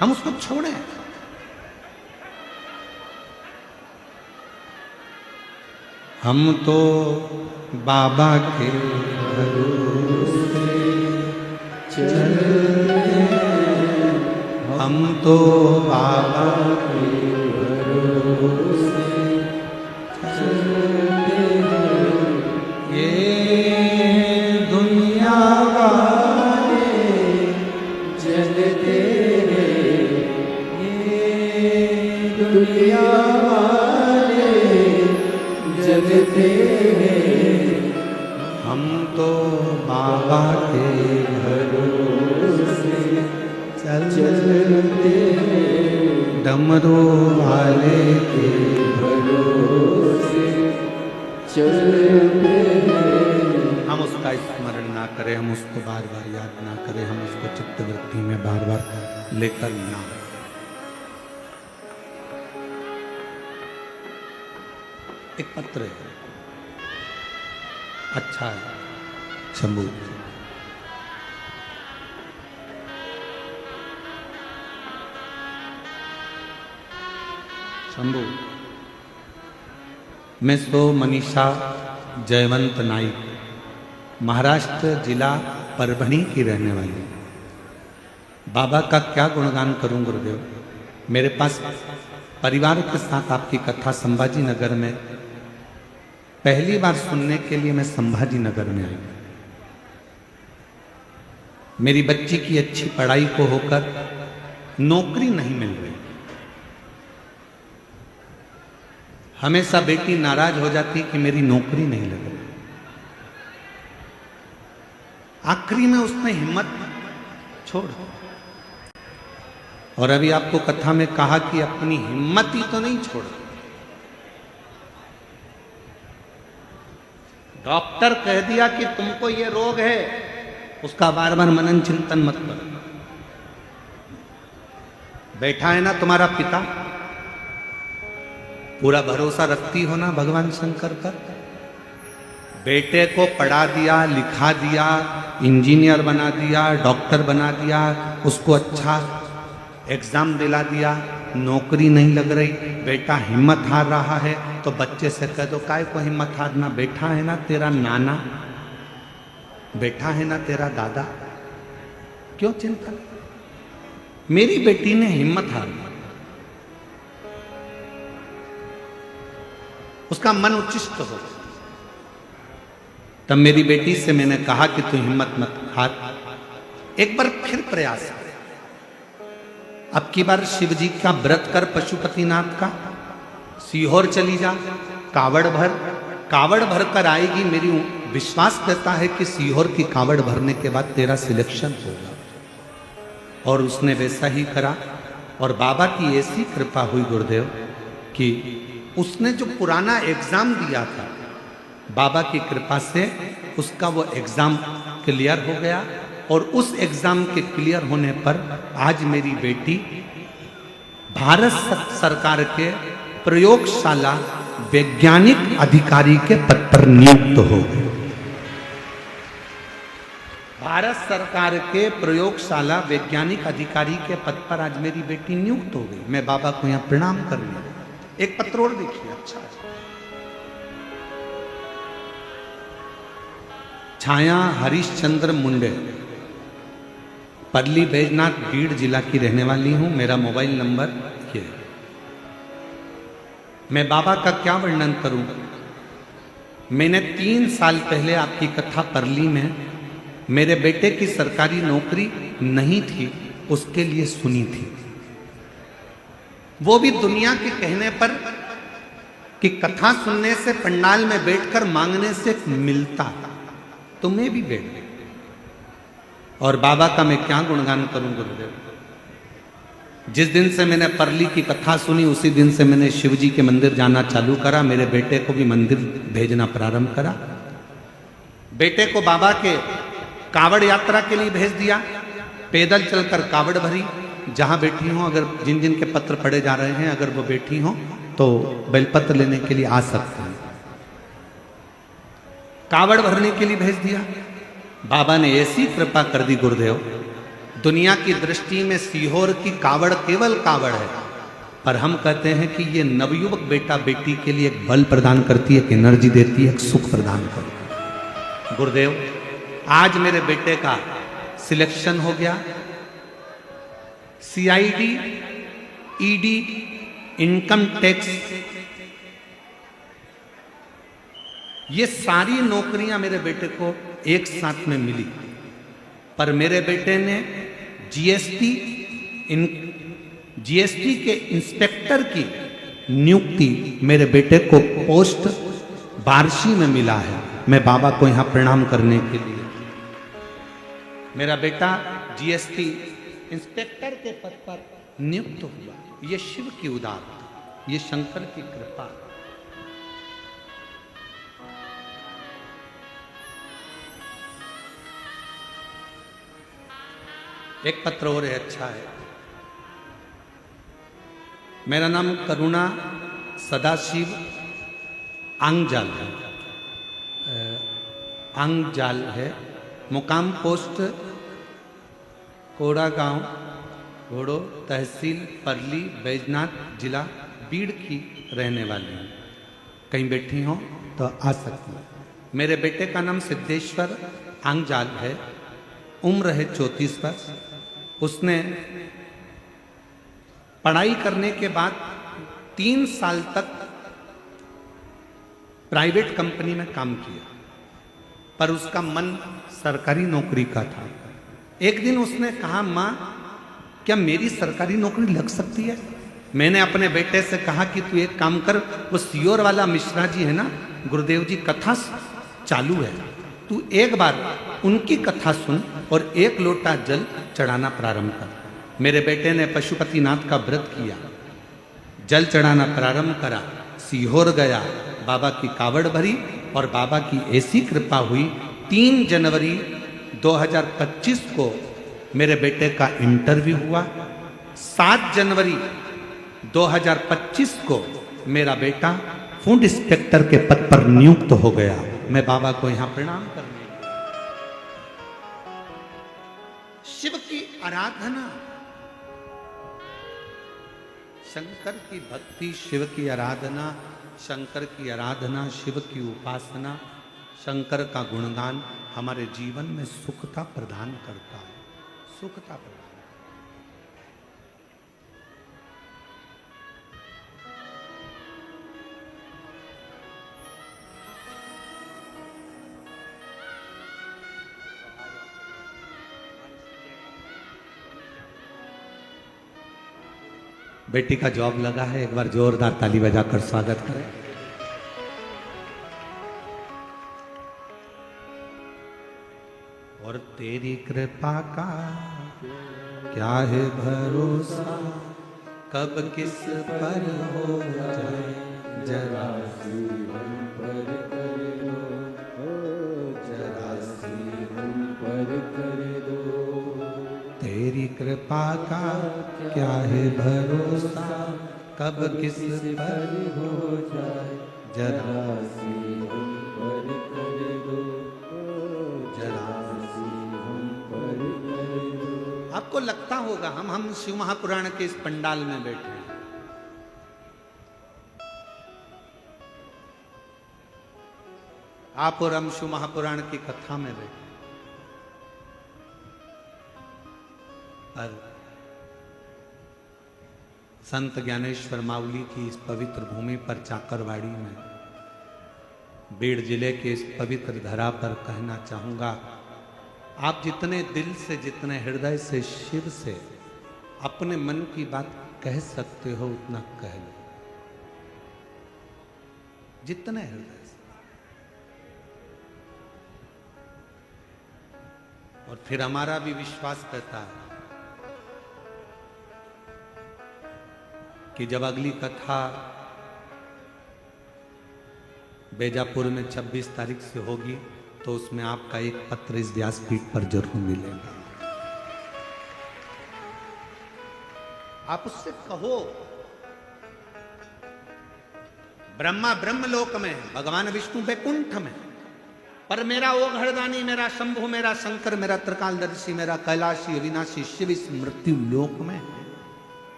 हम उसको छोड़ें। हम तो बाबा के भरोसे चलते हैं, हम तो बाबा के भरोसे चलते हैं। ये दुनिया वाले जलते हैं, ये दुनिया वाले जलते हैं। हम तो बाबा के भरोसे चलते हैं, डमरू वाले के भरोसे चलते हैं। हम उसका स्मरण ना करें, हम उसको बार बार याद ना करें, हम उसको चित्तवृत्ति में बार बार लेकर ना। एक पत्र है, अच्छा है, शंभू शंभू मैं सो मनीषा जयवंत नाइक, महाराष्ट्र जिला परभणी की रहने वाली। बाबा का क्या गुणगान करूं गुरुदेव। मेरे पास परिवार के साथ आपकी कथा संभाजी नगर में पहली बार सुनने के लिए मैं संभाजी नगर में आई। मेरी बच्ची की अच्छी पढ़ाई को होकर नौकरी नहीं मिल रही। हमेशा बेटी नाराज हो जाती कि मेरी नौकरी नहीं लग रही। आखिरी में उसने हिम्मत छोड़, और अभी आपको कथा में कहा कि अपनी हिम्मत ही तो नहीं छोड़। डॉक्टर कह दिया कि तुमको ये रोग है, उसका बार बार मनन चिंतन मत करो। बैठा है ना तुम्हारा पिता, पूरा भरोसा रखती हो ना भगवान शंकर पर। बेटे को पढ़ा दिया, लिखा दिया, इंजीनियर बना दिया, डॉक्टर बना दिया, उसको अच्छा एग्जाम दिला दिया, नौकरी नहीं लग रही, बेटा हिम्मत हार रहा है, तो बच्चे से कह दो काय को हिम्मत हारना, बैठा है ना तेरा नाना, बैठा है ना तेरा दादा, क्यों चिंता। मेरी बेटी ने हिम्मत हार ली, उसका मन उच्चिष्ट हो। तब मेरी बेटी से मैंने कहा कि तू हिम्मत मत हार, एक बार फिर प्रयास कर। अब की बार शिव जी का व्रत कर, पशुपतिनाथ का, सीहोर चली जा, कावड़ भर कर आएगी। मेरी विश्वास कहता है कि सीहोर की कावड़ भरने के बाद तेरा सिलेक्शन होगा। और उसने वैसा ही करा, और बाबा की ऐसी कृपा हुई गुरुदेव कि उसने जो पुराना एग्जाम दिया था, बाबा की कृपा से उसका वो एग्जाम क्लियर हो गया। और उस एग्जाम के क्लियर होने पर आज मेरी बेटी भारत सरकार के प्रयोगशाला वैज्ञानिक अधिकारी के पद पर नियुक्त हो गई। भारत सरकार के प्रयोगशाला वैज्ञानिक अधिकारी के पद पर आज मेरी बेटी नियुक्त हो गई। मैं बाबा को यहाँ प्रणाम कर रही हूँ। एक पत्र और देखिए, अच्छा है। छाया हरिश्चंद्र मुंडे, परली बैजनाथ बीड़ जिला की रहने वाली हूं। मेरा मोबाइल नंबर ये है। मैं बाबा का क्या वर्णन करूं। मैंने 3 साल पहले आपकी कथा परली में मेरे बेटे की सरकारी नौकरी नहीं थी उसके लिए सुनी थी, वो भी दुनिया के कहने पर कि कथा सुनने से पंडाल में बैठकर मांगने से मिलता, तुम्हें भी बैठ। और बाबा का मैं क्या गुणगान करूं गुरुदेव। जिस दिन से मैंने परली की कथा सुनी उसी दिन से मैंने शिव जी के मंदिर जाना चालू करा, मेरे बेटे को भी मंदिर भेजना प्रारंभ करा। बेटे को बाबा के कावड़ यात्रा के लिए भेज दिया, पैदल चलकर कावड़ भरी। जहां बैठी हो, अगर जिन जिन के पत्र पढ़े जा रहे हैं अगर वो बैठी हो तो बेलपत्र लेने के लिए आ सकते हैं। कावड़ भरने के लिए भेज दिया। बाबा ने ऐसी कृपा कर दी गुरुदेव, दुनिया की दृष्टि में सीहोर की कावड़ केवल कावड़ है, पर हम कहते हैं कि ये नवयुवक बेटा बेटी के लिए एक बल प्रदान करती है, एक एनर्जी देती है, एक सुख प्रदान करती है। गुरुदेव आज मेरे बेटे का सिलेक्शन हो गया, CID, ED, इनकम टैक्स, ये सारी नौकरियां मेरे बेटे को एक साथ में मिली। पर मेरे बेटे ने जीएसटी के इंस्पेक्टर की नियुक्ति मेरे बेटे को पोस्ट बारशी में मिला है। मैं बाबा को यहां प्रणाम करने के लिए, मेरा बेटा जीएसटी इंस्पेक्टर के पद पर नियुक्त हुआ। ये शिव की उदारता, ये शंकर की कृपा। एक पत्र और है, अच्छा है। मेरा नाम करुणा सदाशिव आंगजाल है, आंगजाल है। मुकाम पोस्ट कोड़ा गांव, घोड़ो, तहसील परली, बैजनाथ, जिला बीड़ की रहने वाली हूँ। कहीं बैठी हो तो आ सकती हूँ। मेरे बेटे का नाम सिद्धेश्वर आंगजाल है, उम्र है 34 वर्ष। उसने पढ़ाई करने के बाद 3 साल तक प्राइवेट कंपनी में काम किया, पर उसका मन सरकारी नौकरी का था। एक दिन उसने कहा, माँ क्या मेरी सरकारी नौकरी लग सकती है? मैंने अपने बेटे से कहा कि तू एक काम कर, वो सीहोर वाला मिश्रा जी है ना, गुरुदेव जी कथा चालू है, तू एक बार उनकी कथा सुन और 1 लोटा जल चढ़ाना प्रारंभ कर। मेरे बेटे ने पशुपतिनाथ का व्रत किया, जल चढ़ाना प्रारंभ करा, सीहोर गया, बाबा की कावड़ भरी और बाबा की ऐसी कृपा हुई 3 जनवरी 2025 को मेरे बेटे का इंटरव्यू हुआ। 7 जनवरी 2025 को मेरा बेटा फूड इंस्पेक्टर के पद पर नियुक्त हो गया। मैं बाबा को यहां प्रणाम करने, शिव की आराधना, शंकर की भक्ति, शिव की आराधना, शंकर की आराधना, शिव की उपासना, शंकर का गुणगान हमारे जीवन में सुखता प्रदान करता है, सुखता प्रदान। बेटी का जॉब लगा है, एक बार जोरदार ताली बजाकर स्वागत करें। और तेरी कृपा का क्या है भरोसा, कब किस पर हो जाए जरा सी हम पर कर दो, जरा सी हम पर कर दो। तेरी कृपा का क्या है भरोसा, कब किस पर हो जाए जरा सी हम पर कर दो, जरा सी हम पर कर दो। आपको लगता होगा हम शिव महापुराण के इस पंडाल में बैठे हैं। आप और हम शिव महापुराण की कथा में बैठे, पर संत ज्ञानेश्वर माउली की इस पवित्र भूमि पर चाकरवाड़ी में, बीड़ जिले के इस पवित्र धरा पर कहना चाहूंगा, आप जितने दिल से, जितने हृदय से, शिव से अपने मन की बात कह सकते हो उतना कह लो, जितने हृदय से। और फिर हमारा भी विश्वास कहता है कि जब अगली कथा बेजापुर में 26 तारीख से होगी तो उसमें आपका एक पत्र इस व्यासपीठ पर जरूर मिलेगा। आप उससे कहो, ब्रह्मा ब्रह्मलोक में, भगवान विष्णु बैकुंठ में, पर मेरा ओघड़दानी, मेरा शंभु, मेरा शंकर, मेरा त्रिकालदर्शी, मेरा कैलाशी अविनाशी शिव इस मृत्यु लोक में।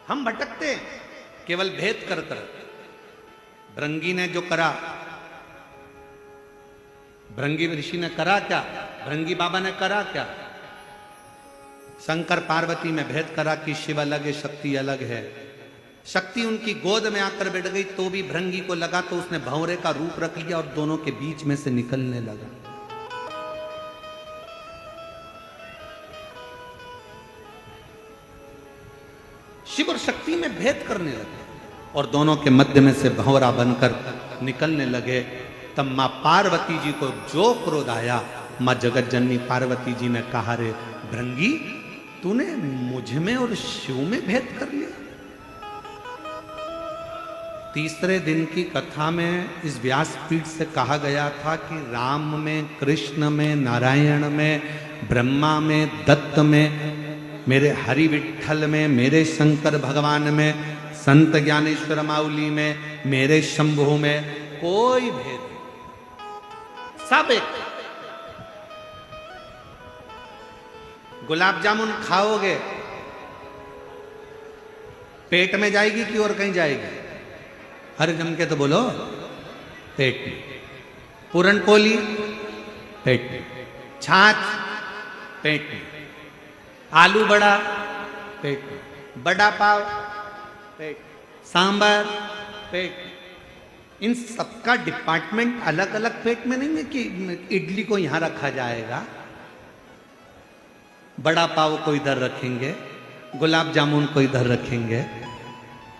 हम भटकते केवल भेद कर कर। भृंगी ने जो करा, भृंगी ऋषि ने करा क्या, भृंगी बाबा ने करा क्या? शंकर पार्वती में भेद करा कि शिव अलग है, शक्ति अलग है। शक्ति उनकी गोद में आकर बैठ गई तो भी भृंगी को लगा तो उसने भंवरे का रूप रख लिया और दोनों के बीच में से निकलने लगा। शिव और शक्ति में भेद करने लगे और दोनों के मध्य में से भंवरा बनकर निकलने लगे। तब मां पार्वती जी को जो क्रोध आया, मां जगत जननी पार्वती जी ने कहा, रे भृंगी, तूने मुझ में और शिव में भेद कर लिया। तीसरे दिन की कथा में इस व्यासपीठ से कहा गया था कि राम में, कृष्ण में, नारायण में, ब्रह्मा में, दत्त में, मेरे हरि विठ्ठल में, मेरे शंकर भगवान में, संत ज्ञानेश्वर माउली में, मेरे शंभु में कोई भेद नहीं, सब एक। गुलाब जामुन खाओगे पेट में जाएगी कि और कहीं जाएगी? हर जम के तो बोलो, पेट में। पूरन पोली पेट में, छाछ पेट में, आलू बड़ा पेट में, बड़ा पाव पेट में, सांबर पेट में। इन सबका डिपार्टमेंट अलग अलग पेट में नहीं है कि इडली को यहां रखा जाएगा, बड़ा पाव को इधर रखेंगे, गुलाब जामुन को इधर रखेंगे,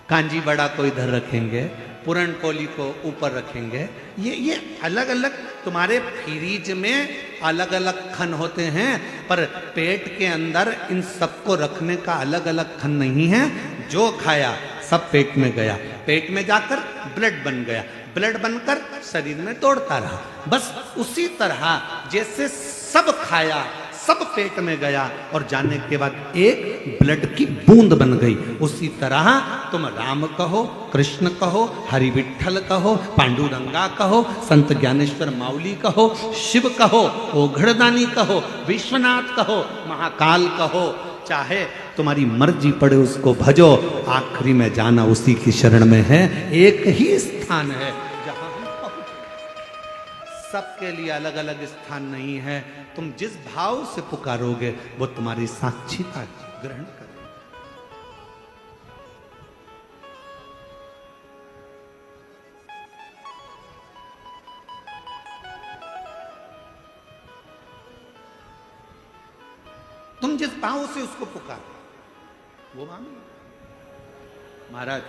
कांजी बड़ा को इधर रखेंगे, पूरन पोली को ऊपर रखेंगे। ये अलग अलग तुम्हारे फ्रीज में अलग अलग खन होते हैं, पर पेट के अंदर इन सबको रखने का अलग अलग खन नहीं है। जो खाया सब पेट में गया, पेट में जाकर ब्लड बन गया, ब्लड बनकर शरीर में दौड़ता रहा। बस उसी तरह जैसे सब खाया, सब पेट में गया और जाने के बाद एक ब्लड की बूंद बन गई, उसी तरह तुम राम कहो, कृष्ण कहो, हरि विठ्ठल कहो, पांडुरंगा कहो, संत ज्ञानेश्वर माउली कहो, शिव कहो, ओघड़दानी कहो, विश्वनाथ कहो, महाकाल कहो, चाहे तुम्हारी मर्जी पड़े उसको भजो, आखिरी में जाना उसी की शरण में है। एक ही स्थान है जहां हम पहुंचे, सबके लिए अलग अलग स्थान नहीं है। तुम जिस भाव से पुकारोगे वो तुम्हारी साक्षीता ग्रहण करें। तुम जिस भाव से उसको पुकारो वो मानो। महाराज,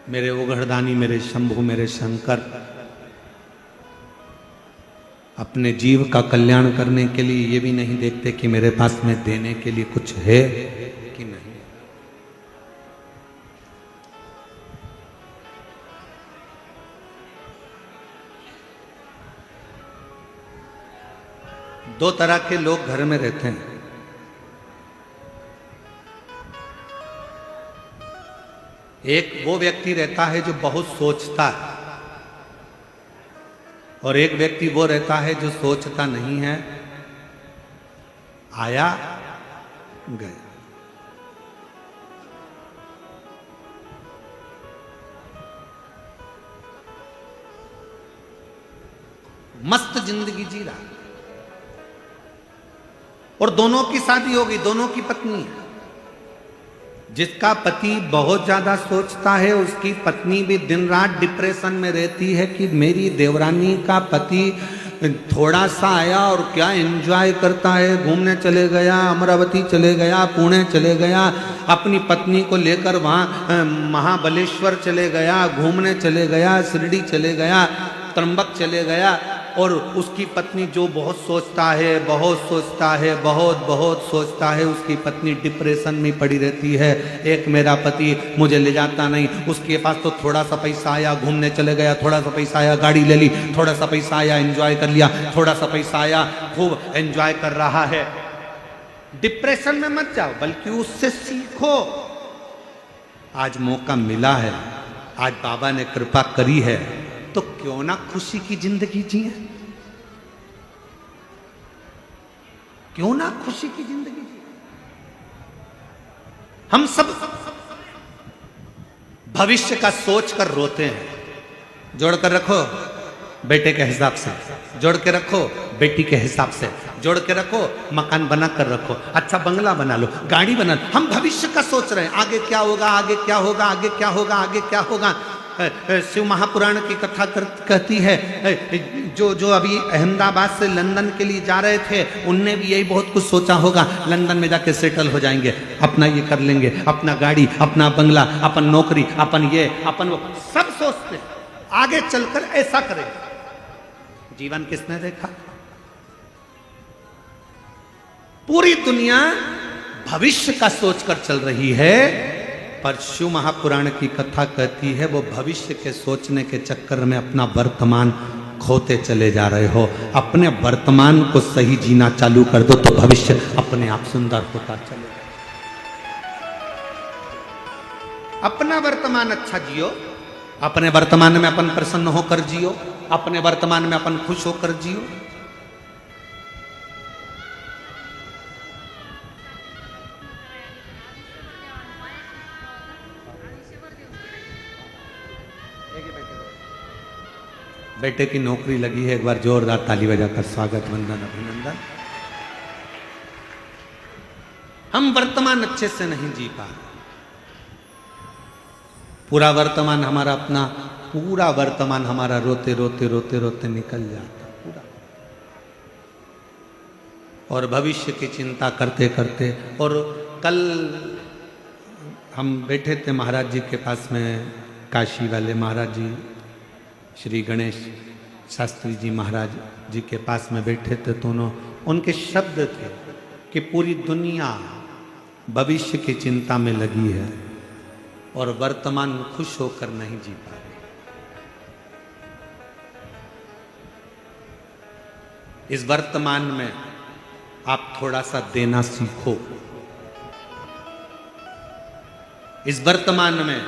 मेरे ओघड़दानी, मेरे शंभु, मेरे शंकर अपने जीव का कल्याण करने के लिए ये भी नहीं देखते कि मेरे पास में देने के लिए कुछ है कि नहीं। दो तरह के लोग घर में रहते हैं। एक वो व्यक्ति रहता है जो बहुत सोचता है, और एक व्यक्ति वो रहता है जो सोचता नहीं है, आया गया। मस्त जिंदगी जी रहा, और दोनों की शादी हो गई, दोनों की पत्नी है। जिसका पति बहुत ज्यादा सोचता है उसकी पत्नी भी दिन रात डिप्रेशन में रहती है कि मेरी देवरानी का पति थोड़ा सा आया और क्या एंजॉय करता है, घूमने चले गया, अमरावती चले गया, पुणे चले गया, अपनी पत्नी को लेकर वहाँ महाबलेश्वर चले गया, घूमने चले गया, शिरडी चले गया, त्र्यंबक चले गया, और उसकी पत्नी जो बहुत सोचता है, बहुत सोचता है, बहुत बहुत सोचता है, उसकी पत्नी डिप्रेशन में पड़ी रहती है। एक मेरा पति मुझे ले जाता नहीं, उसके पास तो थोड़ा सा पैसा आया, घूमने चले गया, थोड़ा सा पैसा आया, गाड़ी ले ली, थोड़ा सा पैसा आया, एंजॉय कर लिया, थोड़ा सा पैसा आया, खूब एंजॉय कर रहा है। डिप्रेशन में मत जाओ, बल्कि उससे सीखो। आज मौका मिला है, आज बाबा ने कृपा करी है, तो क्यों ना खुशी की जिंदगी जिए, क्यों ना खुशी की जिंदगी जिए। हम सब भविष्य का सोच कर रोते हैं। जोड़ कर रखो बेटे के हिसाब से, जोड़ के रखो बेटी के हिसाब से, जोड़ के रखो, मकान बना कर रखो, अच्छा बंगला बना लो, गाड़ी बना लो। हम भविष्य का सोच रहे हैं, आगे क्या होगा, आगे क्या होगा, आगे क्या होगा, आगे क्या होगा। शिव महापुराण की कथा कहती है, जो अभी अहमदाबाद से लंदन के लिए जा रहे थे, उनने भी यही बहुत कुछ सोचा होगा, लंदन में जाके सेटल हो जाएंगे, अपना ये कर लेंगे, अपना गाड़ी, अपना बंगला, अपन नौकरी, अपन ये, अपन वो, सब सोचते आगे चलकर ऐसा करेंगे। जीवन किसने देखा? पूरी दुनिया भविष्य का सोचकर चल रही है, पर शिव महापुराण की कथा कहती है वो भविष्य के सोचने के चक्कर में अपना वर्तमान खोते चले जा रहे हो। अपने वर्तमान को सही जीना चालू कर दो तो भविष्य अपने आप सुंदर होता चलेगा। अपना वर्तमान अच्छा जियो, अपने वर्तमान में अपन प्रसन्न होकर जियो, अपने वर्तमान में अपन खुश होकर जियो। बेटे की नौकरी लगी है, एक बार जोरदार ताली बजाकर स्वागत, वंदन, अभिनंदन। हम वर्तमान अच्छे से नहीं जी पा रहे। पूरा वर्तमान हमारा अपना, पूरा वर्तमान हमारा रोते रोते रोते रोते निकल जाता पूरा, और भविष्य की चिंता करते करते। और कल हम बैठे थे महाराज जी के पास में, काशी वाले महाराज जी, श्री गणेश शास्त्री जी महाराज जी के पास में बैठे थे, दोनों उनके शब्द थे कि पूरी दुनिया भविष्य की चिंता में लगी है और वर्तमान खुश होकर नहीं जी पा रही। इस वर्तमान में आप थोड़ा सा देना सीखो, इस वर्तमान में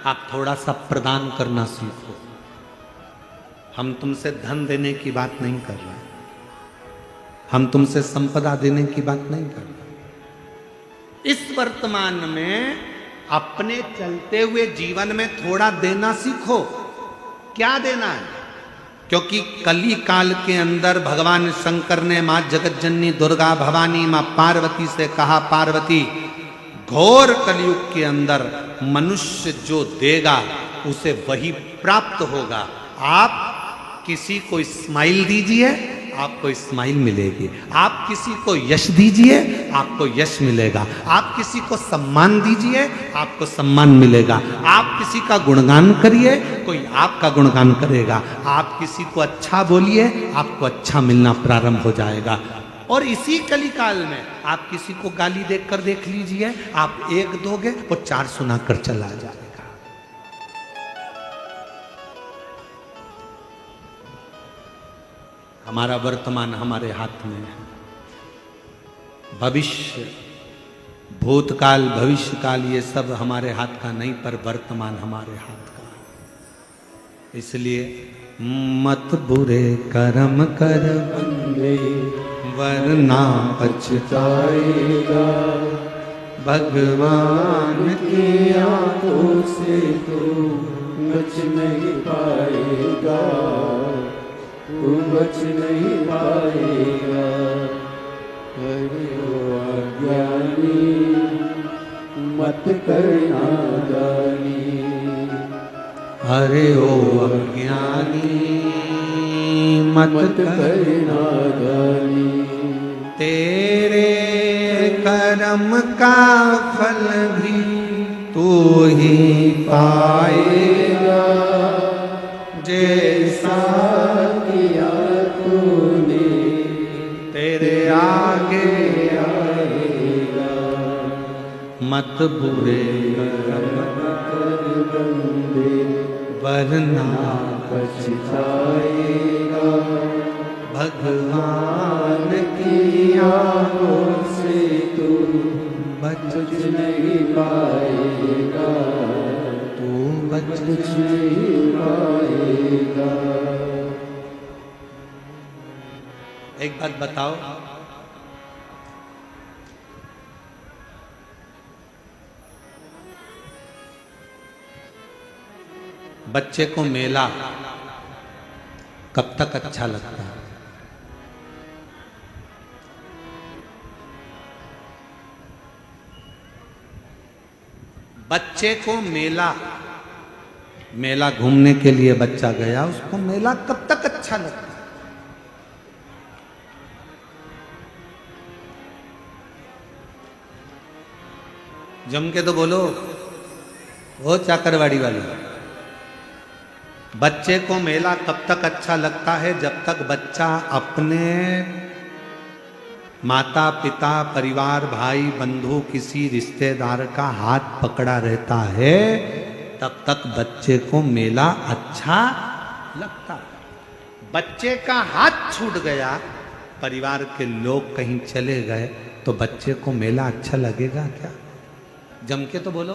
आप थोड़ा सा प्रदान करना सीखो। हम तुमसे धन देने की बात नहीं कर रहे, हम तुमसे संपदा देने की बात नहीं कर रहे। इस वर्तमान में अपने चलते हुए जीवन में थोड़ा देना सीखो। क्या देना है? क्योंकि कली काल के अंदर भगवान शंकर ने मां जगतजननी दुर्गा भवानी मां पार्वती से कहा, पार्वती, घोर कलयुग के अंदर मनुष्य जो देगा उसे वही प्राप्त होगा। आप किसी को स्माइल दीजिए, आपको स्माइल मिलेगी। आप किसी को यश दीजिए, आपको यश मिलेगा। आप किसी को सम्मान दीजिए, आपको सम्मान मिलेगा। आप किसी का गुणगान करिए, कोई आपका गुणगान करेगा। आप किसी को अच्छा बोलिए, आपको अच्छा मिलना प्रारंभ हो जाएगा। और इसी कलिकाल में आप किसी को गाली देकर देख लीजिए, आप एक दोगे वो चार सुनाकर चला जाएगा। हमारा वर्तमान हमारे हाथ में है। भविष्य, भूतकाल, भविष्यकाल ये सब हमारे हाथ का नहीं, पर वर्तमान हमारे हाथ का है। इसलिए मत बुरे कर्म कर बंदे, वरना पछताएगा। भगवान की आंखों से तू बच नहीं पाएगा। तू बच नहीं पाएगा। अरे ओ अज्ञानी मत करना दानी। अरे ओ अज्ञानी मत करना दानी। तेरे कर्म का फल भी तू ही पाएगा। जैसा किया तूने तेरे आगे आएगा। मत बुरे वरना पछताएगा। भगवान की आंखों से तू बच नहीं पाएगा। तू बच नहीं पाएगा। एक बात बताओ, बच्चे को मेला कब तक अच्छा लगता है? बच्चे को मेला घूमने के लिए बच्चा गया, उसको मेला कब तक अच्छा लगता है? जम के तो बोलो, वो चाकरवाड़ी वाली। बच्चे को मेला कब तक अच्छा लगता है? जब तक बच्चा अपने माता पिता परिवार भाई बंधु किसी रिश्तेदार का हाथ पकड़ा रहता है, तब तक बच्चे को मेला अच्छा लगता है। बच्चे का हाथ छूट गया, परिवार के लोग कहीं चले गए, तो बच्चे को मेला अच्छा लगेगा क्या? जम के तो बोलो।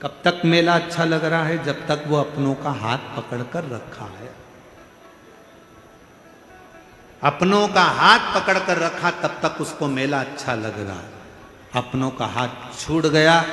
कब तक मेला अच्छा लग रहा है? जब तक वो अपनों का हाथ पकड़कर रखा है। अपनों का हाथ पकड़कर रखा तब तक उसको मेला अच्छा लग रहा है। अपनों का हाथ छूट गया,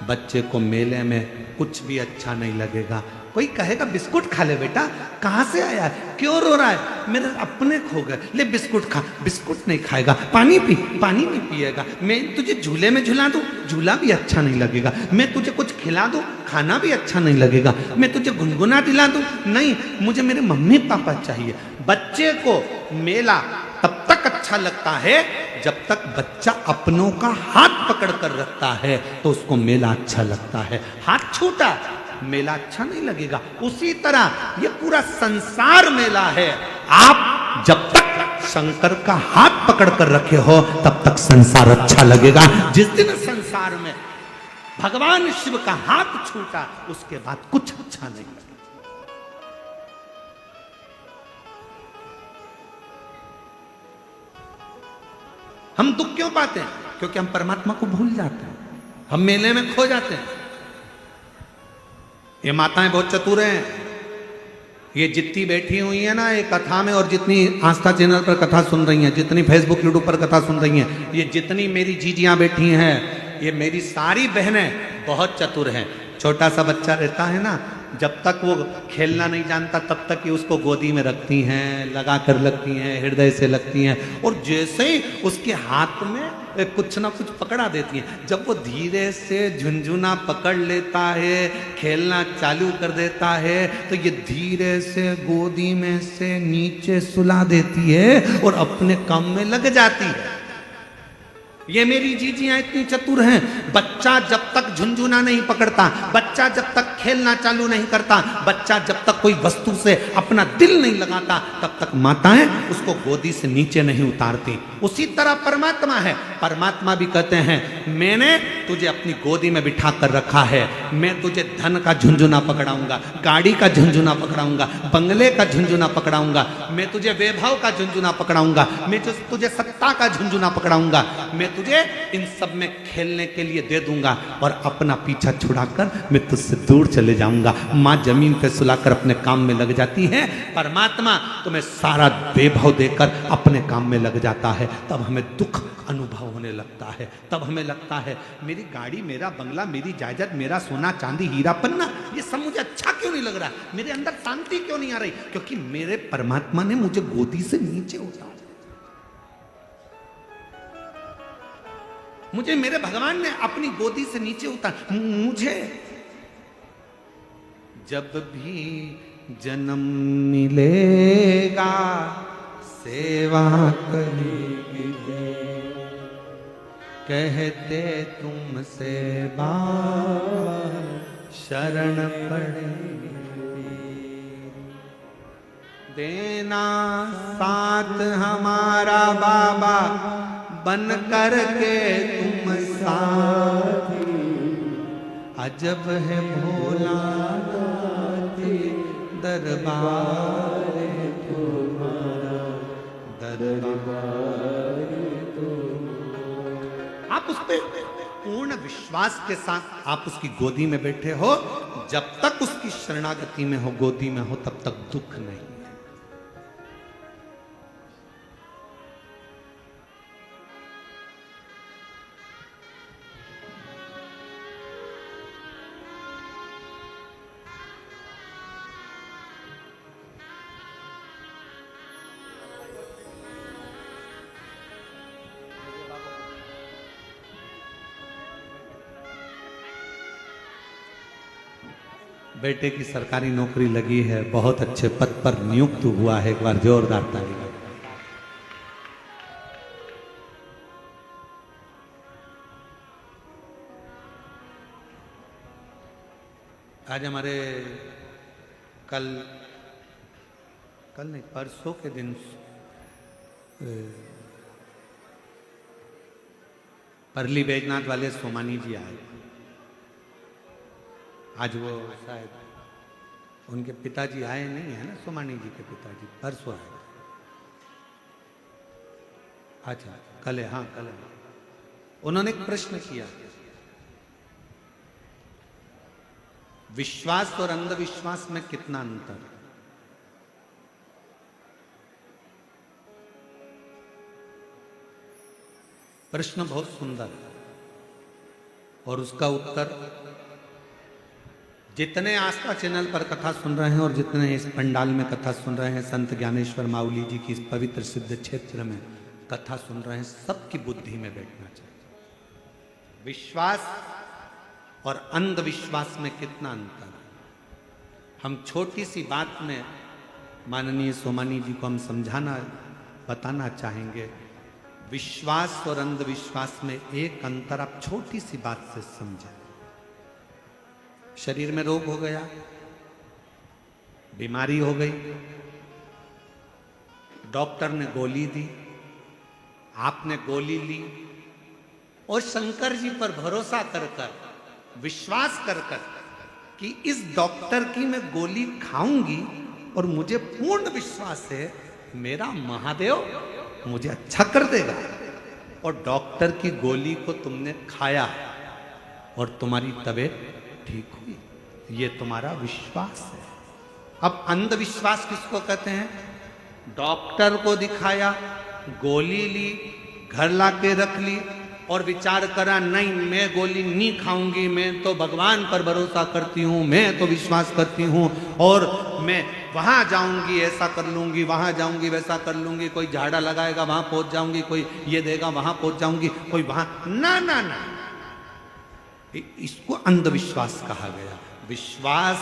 बच्चे को मेले में कुछ भी अच्छा नहीं लगेगा। कोई कहेगा बिस्कुट खा ले बेटा, कहाँ से आया है, क्यों रो रहा है? मेरे अपने खो गए, ले बिस्कुट खा। बिस्कुट नहीं खाएगा। पानी पी, पानी नहीं पिएगा। मैं तुझे झूले में झुला दूं, झूला भी अच्छा नहीं लगेगा। मैं तुझे कुछ खिला दूं, खाना भी अच्छा नहीं लगेगा। मैं तुझे गुनगुना दिला दूं, नहीं, मुझे मेरे मम्मी पापा चाहिए। बच्चे को मेला तब तक अच्छा लगता है जब तक बच्चा अपनों का हाथ पकड़ कर रखता है, तो उसको मेला अच्छा लगता है। हाथ छूटा, मेला अच्छा नहीं लगेगा। उसी तरह ये पूरा संसार मेला है। आप जब तक शंकर का हाथ पकड़ कर रखे हो, तब तक संसार अच्छा लगेगा। जिस दिन संसार में भगवान शिव का हाथ छूटा, उसके बाद कुछ अच्छा नहीं लगेगा। हम दुख क्यों पाते हैं? क्योंकि हम परमात्मा को भूल जाते हैं, हम मेले में खो जाते हैं। ये माताएं बहुत चतुर हैं। ये जितनी बैठी हुई है ना ये कथा में, और जितनी आस्था चैनल पर कथा सुन रही हैं, जितनी फेसबुक यूट्यूब पर कथा सुन रही हैं, ये जितनी मेरी जीजियां बैठी हैं, ये मेरी सारी बहनें बहुत चतुर हैं। छोटा सा बच्चा रहता है ना, जब तक वो खेलना नहीं जानता तब तक ही उसको गोदी में रखती हैं, लगा कर लगती हैं, हृदय से लगती हैं, और जैसे ही उसके हाथ में कुछ ना कुछ पकड़ा देती हैं, जब वो धीरे से झुनझुना पकड़ लेता है, खेलना चालू कर देता है, तो ये धीरे से गोदी में से नीचे सुला देती है और अपने काम में लग जाती है। ये मेरी जीजियां इतनी चतुर हैं। बच्चा जब तक झुनझुना नहीं पकड़ता, बच्चा जब तक खेलना चालू नहीं करता, बच्चा जब तक कोई वस्तु से अपना दिल नहीं लगाता, तब तक माताएं उसको गोदी से नीचे नहीं उतारती। उसी तरह परमात्मा है। परमात्मा भी कहते हैं, मैंने तुझे अपनी गोदी में बिठा कर रखा है, मैं तुझे धन का झुनझुना पकड़ाऊंगा, गाड़ी का झुनझुना पकड़ाऊंगा, बंगले का झुनझुना पकड़ाऊंगा, मैं तुझे वैभव का झुनझुना पकड़ाऊंगा, मैं तुझे सत्ता का झुनझुना पकड़ाऊंगा, मैं तुझे इन सब में खेलने के लिए दे दूंगा और अपना पीछा छुड़ाकर मैं तुझसे दूर चले जाऊंगा। माँ जमीन पे सुलाकर अपने काम में लग जाती है, परमात्मा तुम्हें सारा वैभव देकर अपने काम में लग जाता है। तब हमें दुख अनुभव होने लगता है, तब हमें लगता है मेरी गाड़ी, मेरा बंगला, मेरी जायदाद, मेरा सोना चांदी हीरा पन्ना, ये सब मुझे अच्छा क्यों नहीं लग रहा, मेरे अंदर शांति क्यों नहीं आ रही? क्योंकि मेरे परमात्मा ने मुझे गोदी से नीचे उतारा, मुझे मेरे भगवान ने अपनी गोदी से नीचे उतार। मुझे जब भी जन्म मिलेगा सेवा करेगी, कहते तुमसे बाबा शरण पड़ेगी, देना साथ हमारा बाबा बन कर के तुम साथी, अजब है भोला दरबार तुम्हारा, दरबार आप उस पे पूर्ण विश्वास के साथ आप उसकी गोदी में बैठे हो। जब तक उसकी शरणागति में हो, गोदी में हो, तब तक दुख नहीं। बेटे की सरकारी नौकरी लगी है, बहुत अच्छे पद पर नियुक्त हुआ है, एक बार जोरदार ताली। आज हमारे कल नहीं परसों के दिन परली बैजनाथ वाले सोमानी जी आए। आज वो शायद उनके पिताजी आए नहीं है ना, सोमानी जी के पिताजी परसों आए। अच्छा कल है, हाँ कल है। उन्होंने एक प्रश्न किया, विश्वास और अंधविश्वास में कितना अंतर है? प्रश्न बहुत सुंदर है और उसका उत्तर जितने आस्था चैनल पर कथा सुन रहे हैं और जितने इस पंडाल में कथा सुन रहे हैं, संत ज्ञानेश्वर माउली जी की इस पवित्र सिद्ध क्षेत्र में कथा सुन रहे हैं, सबकी बुद्धि में बैठना चाहिए। विश्वास और अंधविश्वास में कितना अंतर है? हम छोटी सी बात में माननीय सोमानी जी को हम समझाना बताना चाहेंगे। विश्वास और अंधविश्वास में एक अंतर आप छोटी सी बात से समझें। शरीर में रोग हो गया, बीमारी हो गई, डॉक्टर ने गोली दी, आपने गोली ली और शंकर जी पर भरोसा कर कर, विश्वास कर कर कि इस डॉक्टर की मैं गोली खाऊंगी और मुझे पूर्ण विश्वास है मेरा महादेव मुझे अच्छा कर देगा, और डॉक्टर की गोली को तुमने खाया और तुम्हारी तबीयत ठीक हुई, ये तुम्हारा विश्वास है। अब अंधविश्वास किसको कहते हैं? डॉक्टर को दिखाया, गोली ली, घर लाके रख ली और विचार करा नहीं मैं गोली नहीं खाऊंगी, मैं तो भगवान पर भरोसा करती हूँ, मैं तो विश्वास करती हूँ और मैं वहां जाऊंगी ऐसा कर लूंगी, वहां जाऊंगी वैसा कर लूंगी, कोई झाड़ा लगाएगा वहां पहुंच जाऊंगी, कोई ये देगा वहां पहुंच जाऊंगी, कोई वहां ना ना ना, इसको अंधविश्वास कहा गया। विश्वास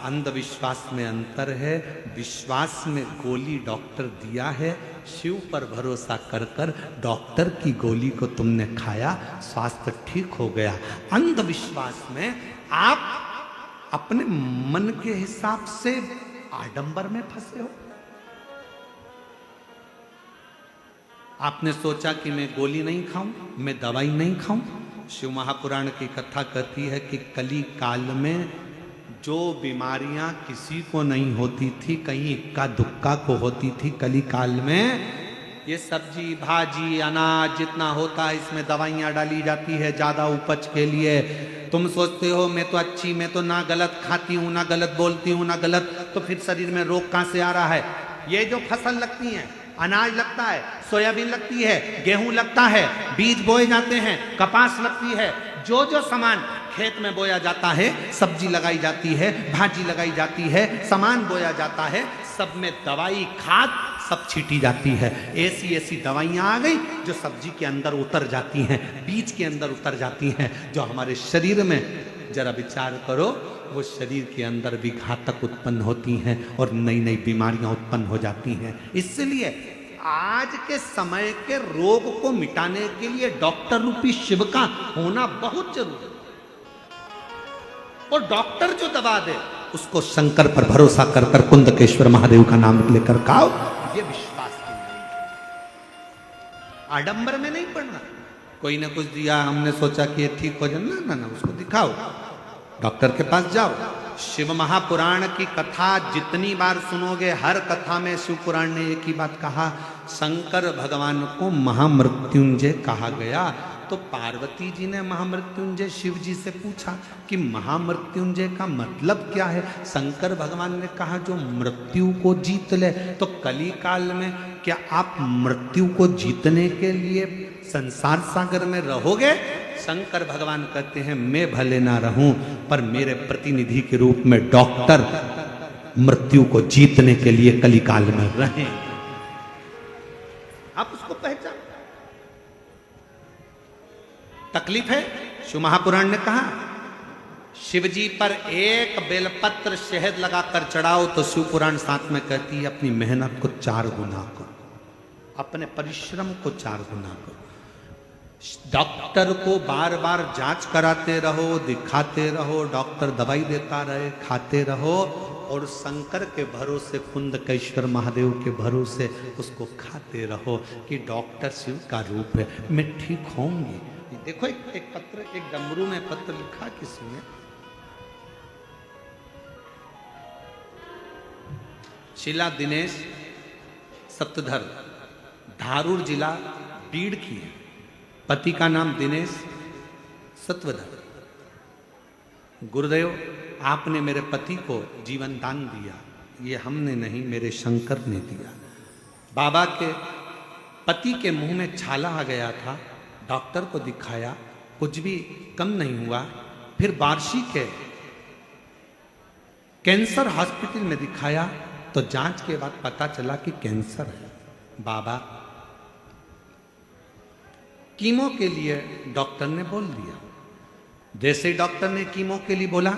अंधविश्वास में अंतर है। विश्वास में गोली डॉक्टर दिया है, शिव पर भरोसा कर कर डॉक्टर की गोली को तुमने खाया, स्वास्थ्य ठीक हो गया। अंधविश्वास में आप अपने मन के हिसाब से आडंबर में फंसे हो। आपने सोचा कि मैं गोली नहीं खाऊं, मैं दवाई नहीं खाऊं। शिव महापुराण की कथा कहती है कि कली काल में जो बीमारियां किसी को नहीं होती थी, कहीं इक्का दुक्का को होती थी, कली काल में ये सब्जी भाजी अनाज जितना होता है इसमें दवाइयाँ डाली जाती है ज़्यादा उपज के लिए। तुम सोचते हो मैं तो अच्छी, मैं तो ना गलत खाती हूँ ना गलत बोलती हूँ ना गलत, तो फिर शरीर में रोग कहाँ से आ रहा है? ये जो फसल लगती है, अनाज लगता है, सोयाबीन लगती है, गेहूं लगता है, बीज बोए जाते हैं, कपास लगती है, जो जो सामान खेत में बोया जाता है, सब्जी लगाई जाती है, भाजी लगाई जाती है, सामान बोया जाता है, सब में दवाई खाद सब छीटी जाती है। ऐसी ऐसी दवाइयाँ आ गई जो सब्जी के अंदर उतर जाती हैं, बीज के अंदर उतर जाती हैं, जो हमारे शरीर में जरा विचार करो वो शरीर के अंदर भी घातक उत्पन्न होती हैं और नई नई बीमारियां उत्पन्न हो जाती हैं। इसलिए आज के समय के रोग को मिटाने के लिए डॉक्टर रूपी शिव का होना बहुत जरूरी है। और डॉक्टर जो दवा दे उसको शंकर पर भरोसा कर कर कुंदकेश्वर महादेव का नाम लेकर खाओ, ये विश्वास की नहीं। आडंबर में नहीं पड़ना, कोई ने कुछ दिया हमने सोचा कि ये ठीक हो जाए, ना ना ना, उसको दिखाओ, डॉक्टर के पास जाओ। शिव महापुराण की कथा जितनी बार सुनोगे, हर कथा में शिव पुराण ने एक ही बात कहा, शंकर भगवान को महामृत्युंजय कहा गया। तो पार्वती जी ने महामृत्युंजय शिव जी से पूछा कि महामृत्युंजय का मतलब क्या है? शंकर भगवान ने कहा जो मृत्यु को जीत ले। तो कली काल में क्या आप मृत्यु को जीतने के लिए संसार सागर में रहोगे? शंकर भगवान कहते हैं मैं भले ना रहूं पर मेरे प्रतिनिधि के रूप में डॉक्टर मृत्यु को जीतने के लिए कलिकाल में रहें। आप उसको पहचान। तकलीफ है, शिव महापुराण ने कहा शिव जी पर एक बेलपत्र शहद लगाकर चढ़ाओ तो शिव पुराण साथ में कहती है अपनी मेहनत को 4 गुना करो, अपने परिश्रम को 4 गुना करो। डॉक्टर को बार बार जांच कराते रहो, दिखाते रहो, डॉक्टर दवाई देता रहे, खाते रहो, और शंकर के भरोसे कुंदकेश्वर महादेव के भरोसे उसको खाते रहो कि डॉक्टर शिव का रूप है, मैं ठीक होंगी। देखो एक पत्र, एक डमरू में पत्र लिखा किसी ने, शीला दिनेश सप्तधर, धारूर जिला बीड़ की है, पति का नाम दिनेश सत्वधर। गुरुदेव आपने मेरे पति को जीवन दान दिया, ये हमने नहीं मेरे शंकर ने दिया। बाबा के पति के मुंह में छाला आ गया था, डॉक्टर को दिखाया, कुछ भी कम नहीं हुआ। फिर बार्शी के कैंसर हॉस्पिटल में दिखाया तो जांच के बाद पता चला कि कैंसर है। बाबा कीमो के लिए डॉक्टर ने बोल दिया। जैसे ही डॉक्टर ने कीमो के लिए बोला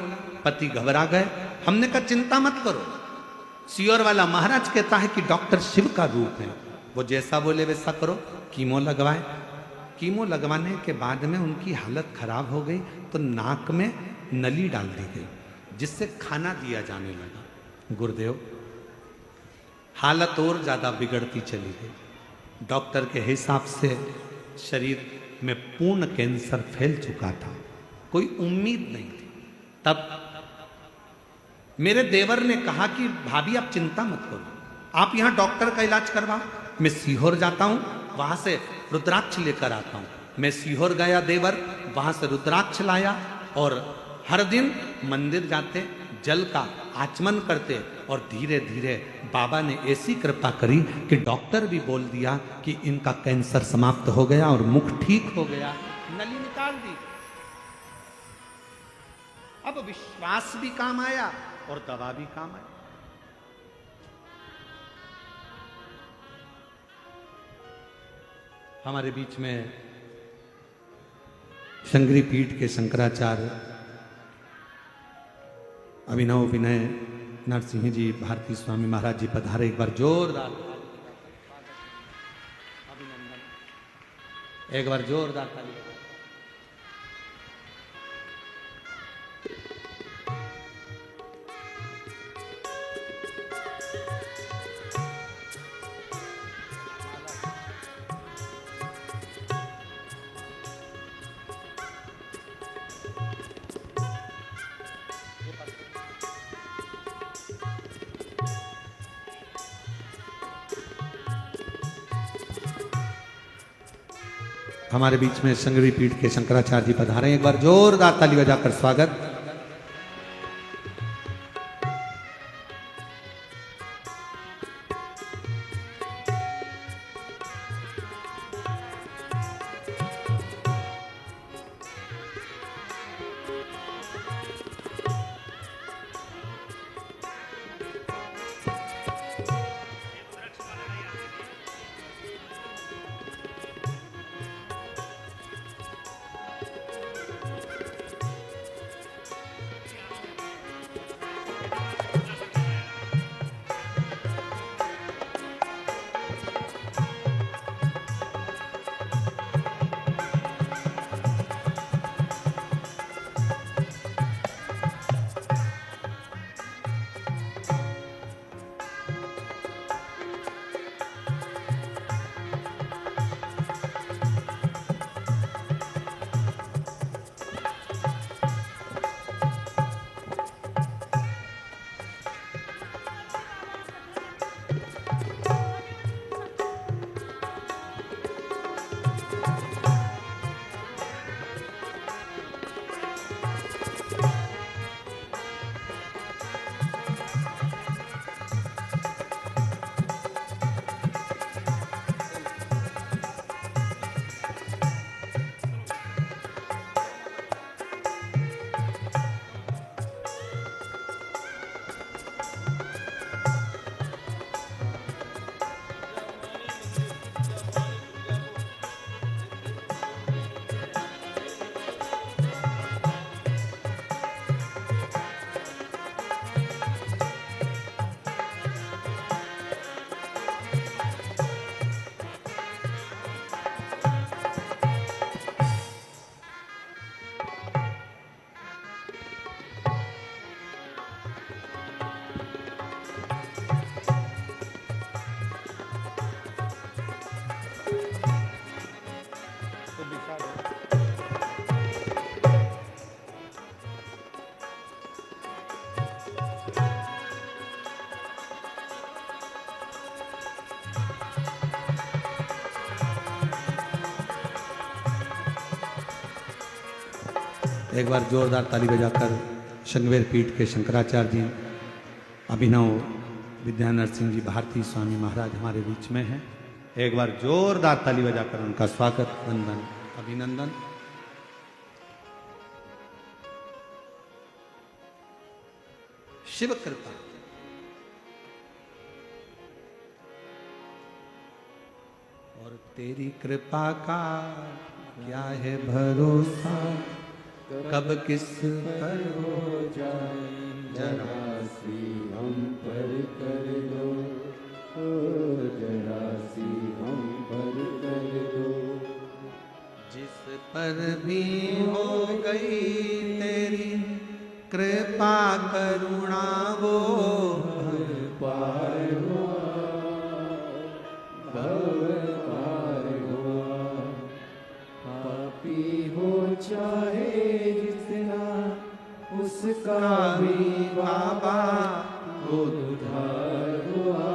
पति घबरा गए। हमने कहा चिंता मत करो, सियोर वाला महाराज कहता है कि डॉक्टर शिव का रूप है, वो जैसा बोले वैसा करो, कीमो लगवाए। कीमो लगवाने के बाद में उनकी हालत खराब हो गई तो नाक में नली डाल दी गई जिससे खाना दिया जाने लगा। गुरुदेव हालत और ज्यादा बिगड़ती चली गई। डॉक्टर के हिसाब से शरीर में पूर्ण कैंसर फैल चुका था, कोई उम्मीद नहीं थी। तब मेरे देवर ने कहा कि भाभी आप चिंता मत करो, आप यहाँ डॉक्टर का इलाज करवाओ, मैं सीहोर जाता हूँ, वहां से रुद्राक्ष लेकर आता हूँ। मैं सीहोर गया देवर, वहां से रुद्राक्ष लाया और हर दिन मंदिर जाते, जल का आचमन करते, और धीरे धीरे बाबा ने ऐसी कृपा करी कि डॉक्टर भी बोल दिया कि इनका कैंसर समाप्त हो गया और मुख ठीक हो गया, नली निकाल दी। अब विश्वास भी काम आया और दवा भी काम आई। हमारे बीच में शंकरी पीठ के शंकराचार्य अभिनव विनय नरसिंह जी भारती स्वामी महाराज जी पधारे। एक बार जोरदार अभिनंदन, एक बार जोरदार ताली। हमारे बीच में संगवी पीठ के शंकराचार्य जी पधारे हैं। एक बार जोरदार ताली बजाकर स्वागत। एक बार जोरदार ताली बजाकर शंकवेर पीठ के शंकराचार्य जी अभिनव विद्या नरसिंह जी भारती स्वामी महाराज हमारे बीच में हैं। एक बार जोरदार ताली बजाकर उनका स्वागत वंदन अभिनंदन। शिव कृपा और तेरी कृपा का क्या है भरोसा, कब किस पर हो जाए जरा सी हम पर कर दो, जरा सी हम पर कर दो। जिस पर भी हो गई तेरी कृपा करुणा वो पार हुआ, भव पार हुआ। पापी हो चाहे जितना उसका भी बाबा उद्धार हुआ,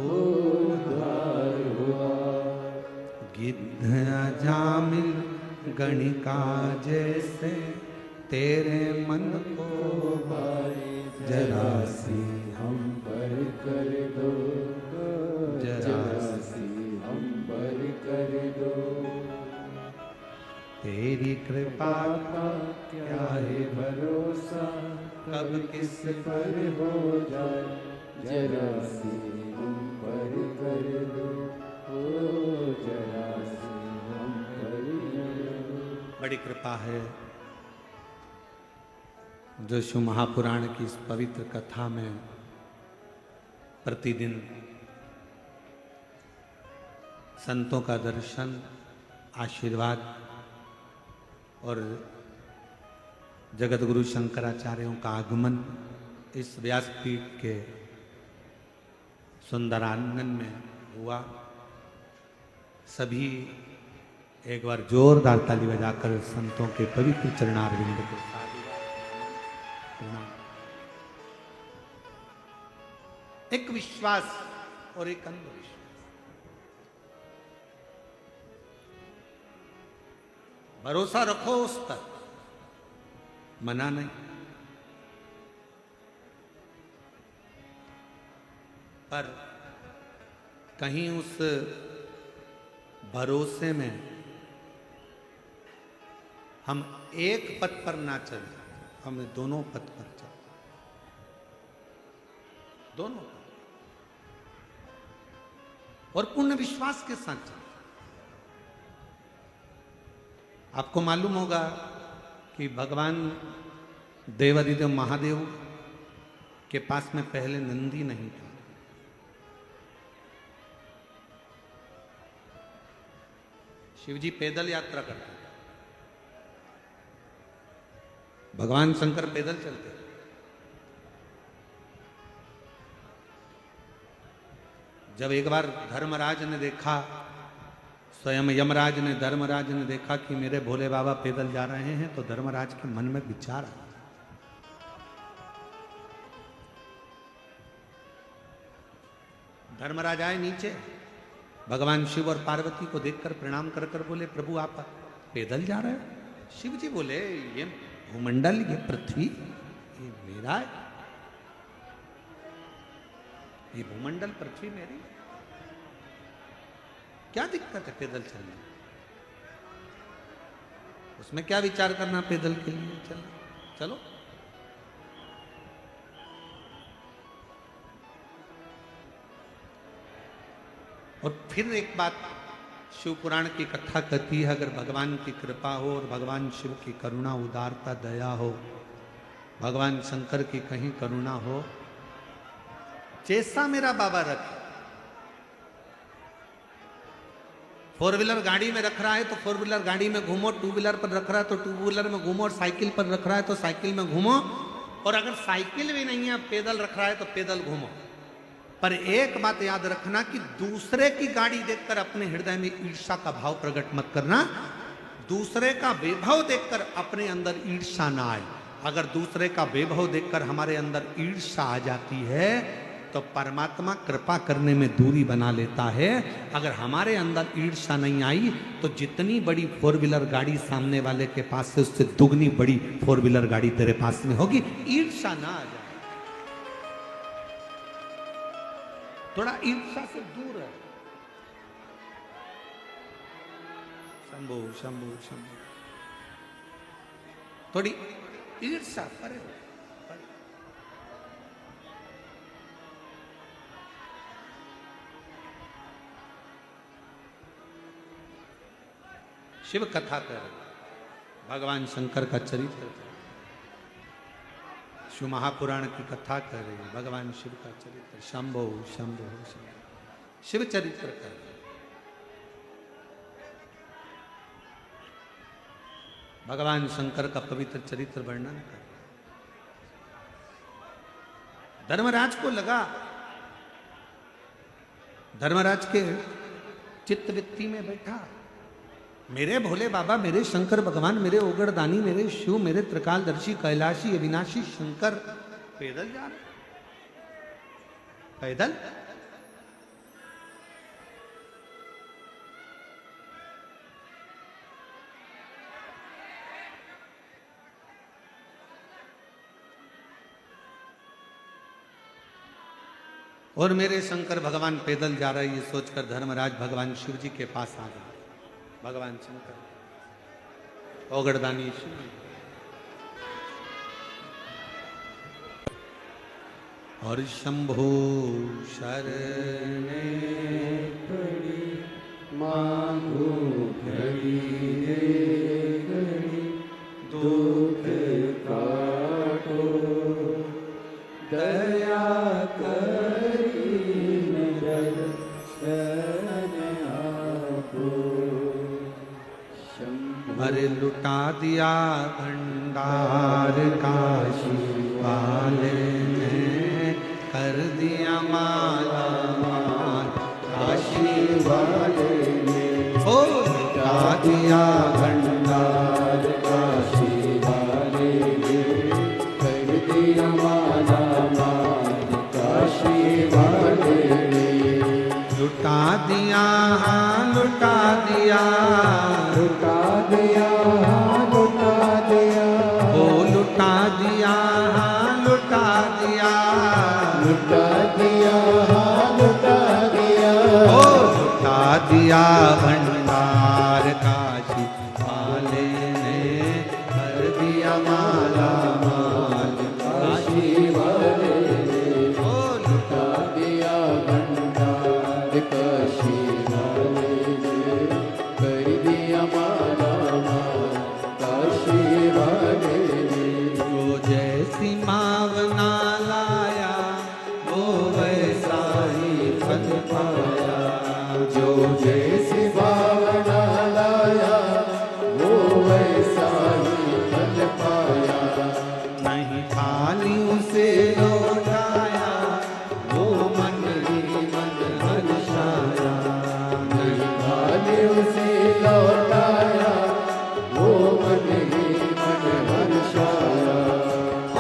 उद्धार हुआ। गिद्ध अजामिल गणिका जैसे तेरे मन को जरा सी हम पर कर दो, जरा सी हम पर कर दो। तेरी कृपा का क्या है भरोसा, कब किस पर हो जाए जरा सी हम पर कर दो, जरा सी हम पर कर दो। बड़ी कृपा है जो शिव महापुराण की इस पवित्र कथा में प्रतिदिन संतों का दर्शन, आशीर्वाद और जगत गुरु शंकराचार्यों का आगमन इस व्यासपीठ के सुंदरांगन में हुआ। सभी एक बार जोरदार ताली बजाकर संतों के पवित्र चरणारविंद को प्रणाम। एक विश्वास और एक अंधविश्वास। भरोसा रखो उस पर, मना नहीं। पर कहीं उस भरोसे में हम एक पथ पर ना चले, हमें दोनों पथ पर चले, दोनों पथ, और पूर्ण विश्वास के साथ चले। आपको मालूम होगा कि भगवान देवादिदेव महादेव के पास में पहले नंदी नहीं था। शिवजी पैदल यात्रा करते, भगवान शंकर पैदल चलते। जब एक बार धर्मराज ने देखा, स्वयं यमराज ने धर्मराज ने देखा कि मेरे भोले बाबा पैदल जा रहे हैं, तो धर्मराज के मन में विचार आया, धर्मराज आए नीचे, भगवान शिव और पार्वती को देखकर प्रणाम कर कर बोले, प्रभु आप पैदल जा रहे हो? शिव जी बोले, ये भूमंडल, ये पृथ्वी, ये मेरा है, ये भूमंडल पृथ्वी मेरी, क्या दिक्कत है पैदल चलने? उसमें क्या विचार करना पैदल के लिए? चलो चलो। और फिर एक बात शिव पुराण की कथा कहती है, अगर भगवान की कृपा हो और भगवान शिव की करुणा, उदारता, दया हो, भगवान शंकर की कहीं करुणा हो, जैसा मेरा बाबा रखे, फोर व्हीलर गाड़ी में रख रहा है तो फोर व्हीलर गाड़ी में घूमो, टू व्हीलर पर रख रहा है तो टू व्हीलर में घूमो, और साइकिल पर रख रहा है तो साइकिल में घूमो, और अगर साइकिल भी नहीं है, पैदल रख रहा है तो पैदल घूमो। पर एक बात याद रखना कि दूसरे की गाड़ी देखकर अपने हृदय में ईर्ष्या का भाव प्रकट मत करना। दूसरे का वैभव देखकर अपने अंदर ईर्ष्या ना आए। अगर दूसरे का वैभव देखकर हमारे अंदर ईर्ष्या आ जाती है तो परमात्मा कृपा करने में दूरी बना लेता है। अगर हमारे अंदर ईर्ष्या नहीं आई तो जितनी बड़ी फोर व्हीलर गाड़ी सामने वाले के पास से, उससे दुगनी बड़ी फोर व्हीलर गाड़ी तेरे पास में होगी। ईर्ष्या ना आ जाए, थोड़ा ईर्ष्या से दूर है। शंभो शंभो शंभो, थोड़ी ईर्ष्या परे। शिव कथा कर, भगवान शंकर का चरित्र, शिव महापुराण की कथा कर रहे, भगवान शिव का चरित्र, शंभो शंभो शंभो, शिव चरित्र कर, भगवान शंकर का पवित्र चरित्र वर्णन कर। धर्मराज को लगा, धर्मराज के चित्तवृत्ति में बैठा, मेरे भोले बाबा, मेरे शंकर भगवान, मेरे ओगड़दानी, मेरे शिव, मेरे त्रिकालदर्शी, कैलाशी, अविनाशी शंकर पैदल जा रहे, पैदल। और मेरे शंकर भगवान पैदल जा रहे, ये सोचकर धर्मराज भगवान शिव जी के पास आ गए। भगवान शंकर, ओगड़दानी शिव, और शंभो शरणे पड़ी मांगो घड़ी रे घड़ी, दुख काटो दया करी नजर अरे लुटा दिया भंडार काशी वाले ने, कर दिया माला माल काशी वाले ने, ओ लुटा दिया भंडार काशी वाले ने, कर दिया माला माल काशी वाले ने, लुटा दिया, हाँ लुटा दिया, लुटा दिया दिया भंडार काशी वाले ने कर दिया माला माल काशी वाले ने लुटा दिया भंडार काशी वाले ने कर दिया माला माल काशी वाले ने जो जैसी मावना लाया वो वैसा ही फल पाया जो जैसी भावना लाया वो वैसा ही फल पाया नहीं खाली उसे लौटाया वो मन ही मन हर्षाया नहीं खाली उसे लौटाया वो मन ही मन हर्षाया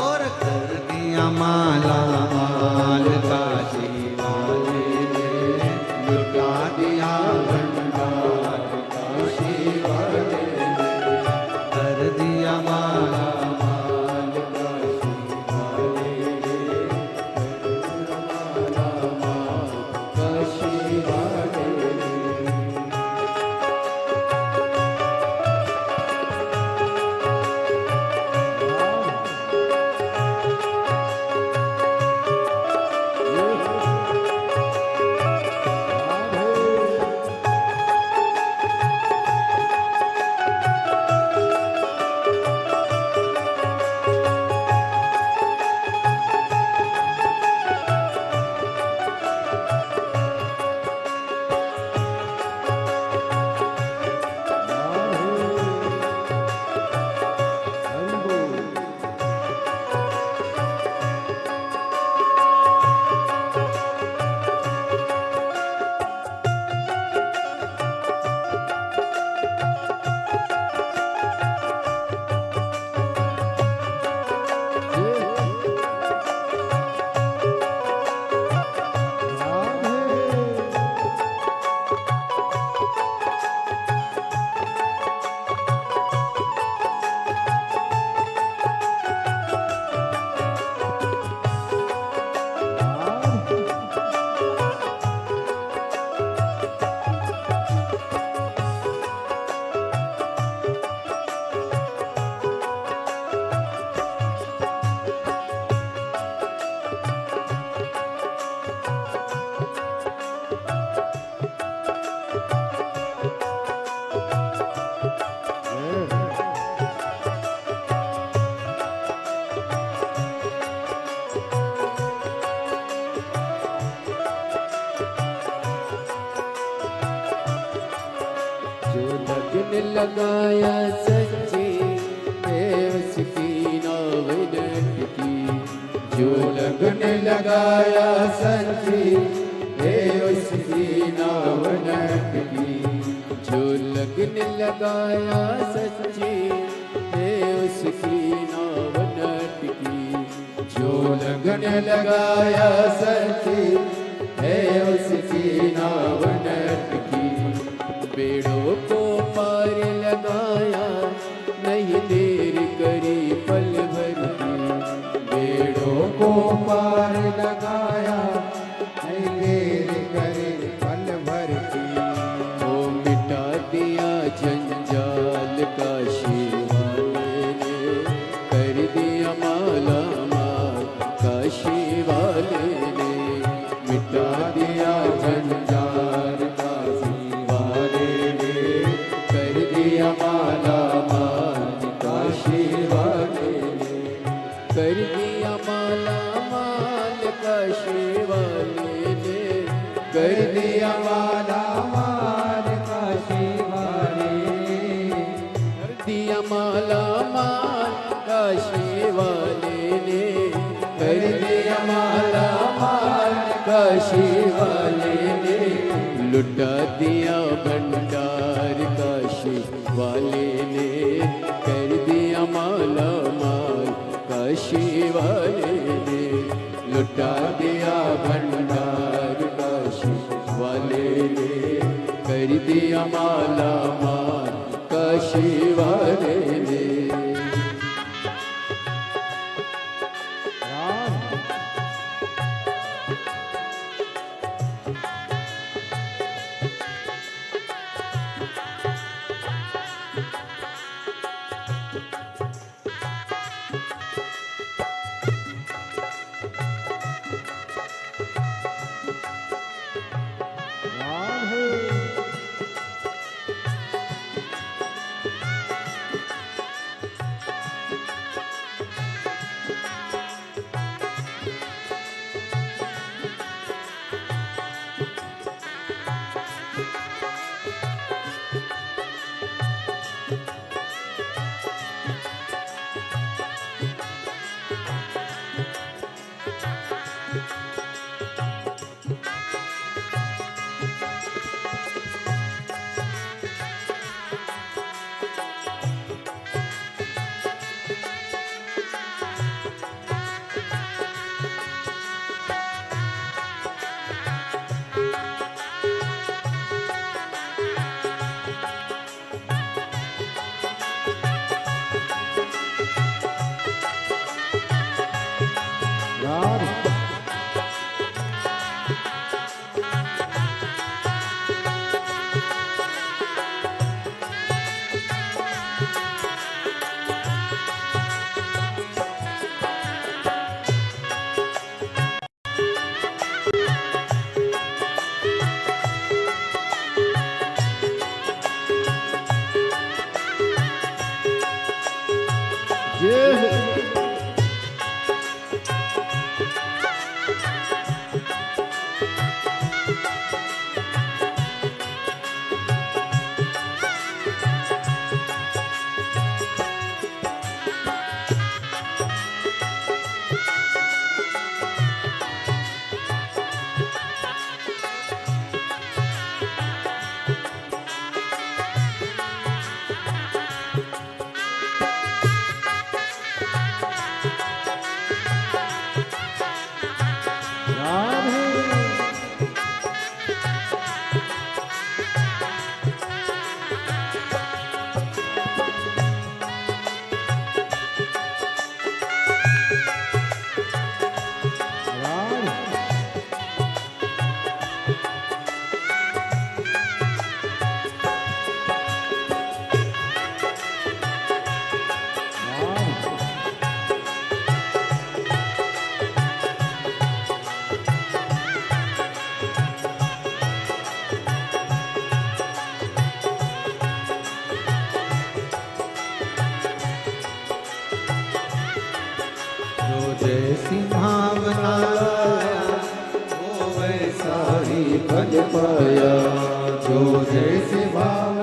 और कर दिया माला माल काशी वाले ने लुटा दिया भंडार काशी वाले ने कर दिया माला माल काशी वाले ने माला माल काशी वाले ने जो लगन लगाया सच्ची है उसकी नाव की जो लगन लगाया सच्ची है उसकी नाव की जो लगन लगाया सच्ची है उसकी नाव की जो लगन लगाया सच्ची है उसकी नाव की बेड़ों को पार लगाया नहीं देर करी पल भर की बेड़ों को पार लगाया नहीं देर करी पल भर की वो मिटा दिया जंजाल काशी वाले ने कर दिया माला माल काशी वाले ने मिटा दिया जंजाल काशी वाले ने कर दिया माला माल काशी वाले ने कर दिया माला माल काशी वाले ने कर दिया माला माल काशी वाले कर दिया माला माल काशी वाले ने कर दिया माला माल काशी वाले ने लुटा दिया भंडार काशी वाले ने कर दिया माला माल काशी वाले ने लुटा दिया भंडार काशी वाले ने कर दिया माला माल काशी वाले ने जय हो जो जैसी भावना वो वैसा ही भज पाया जो जैसे भाव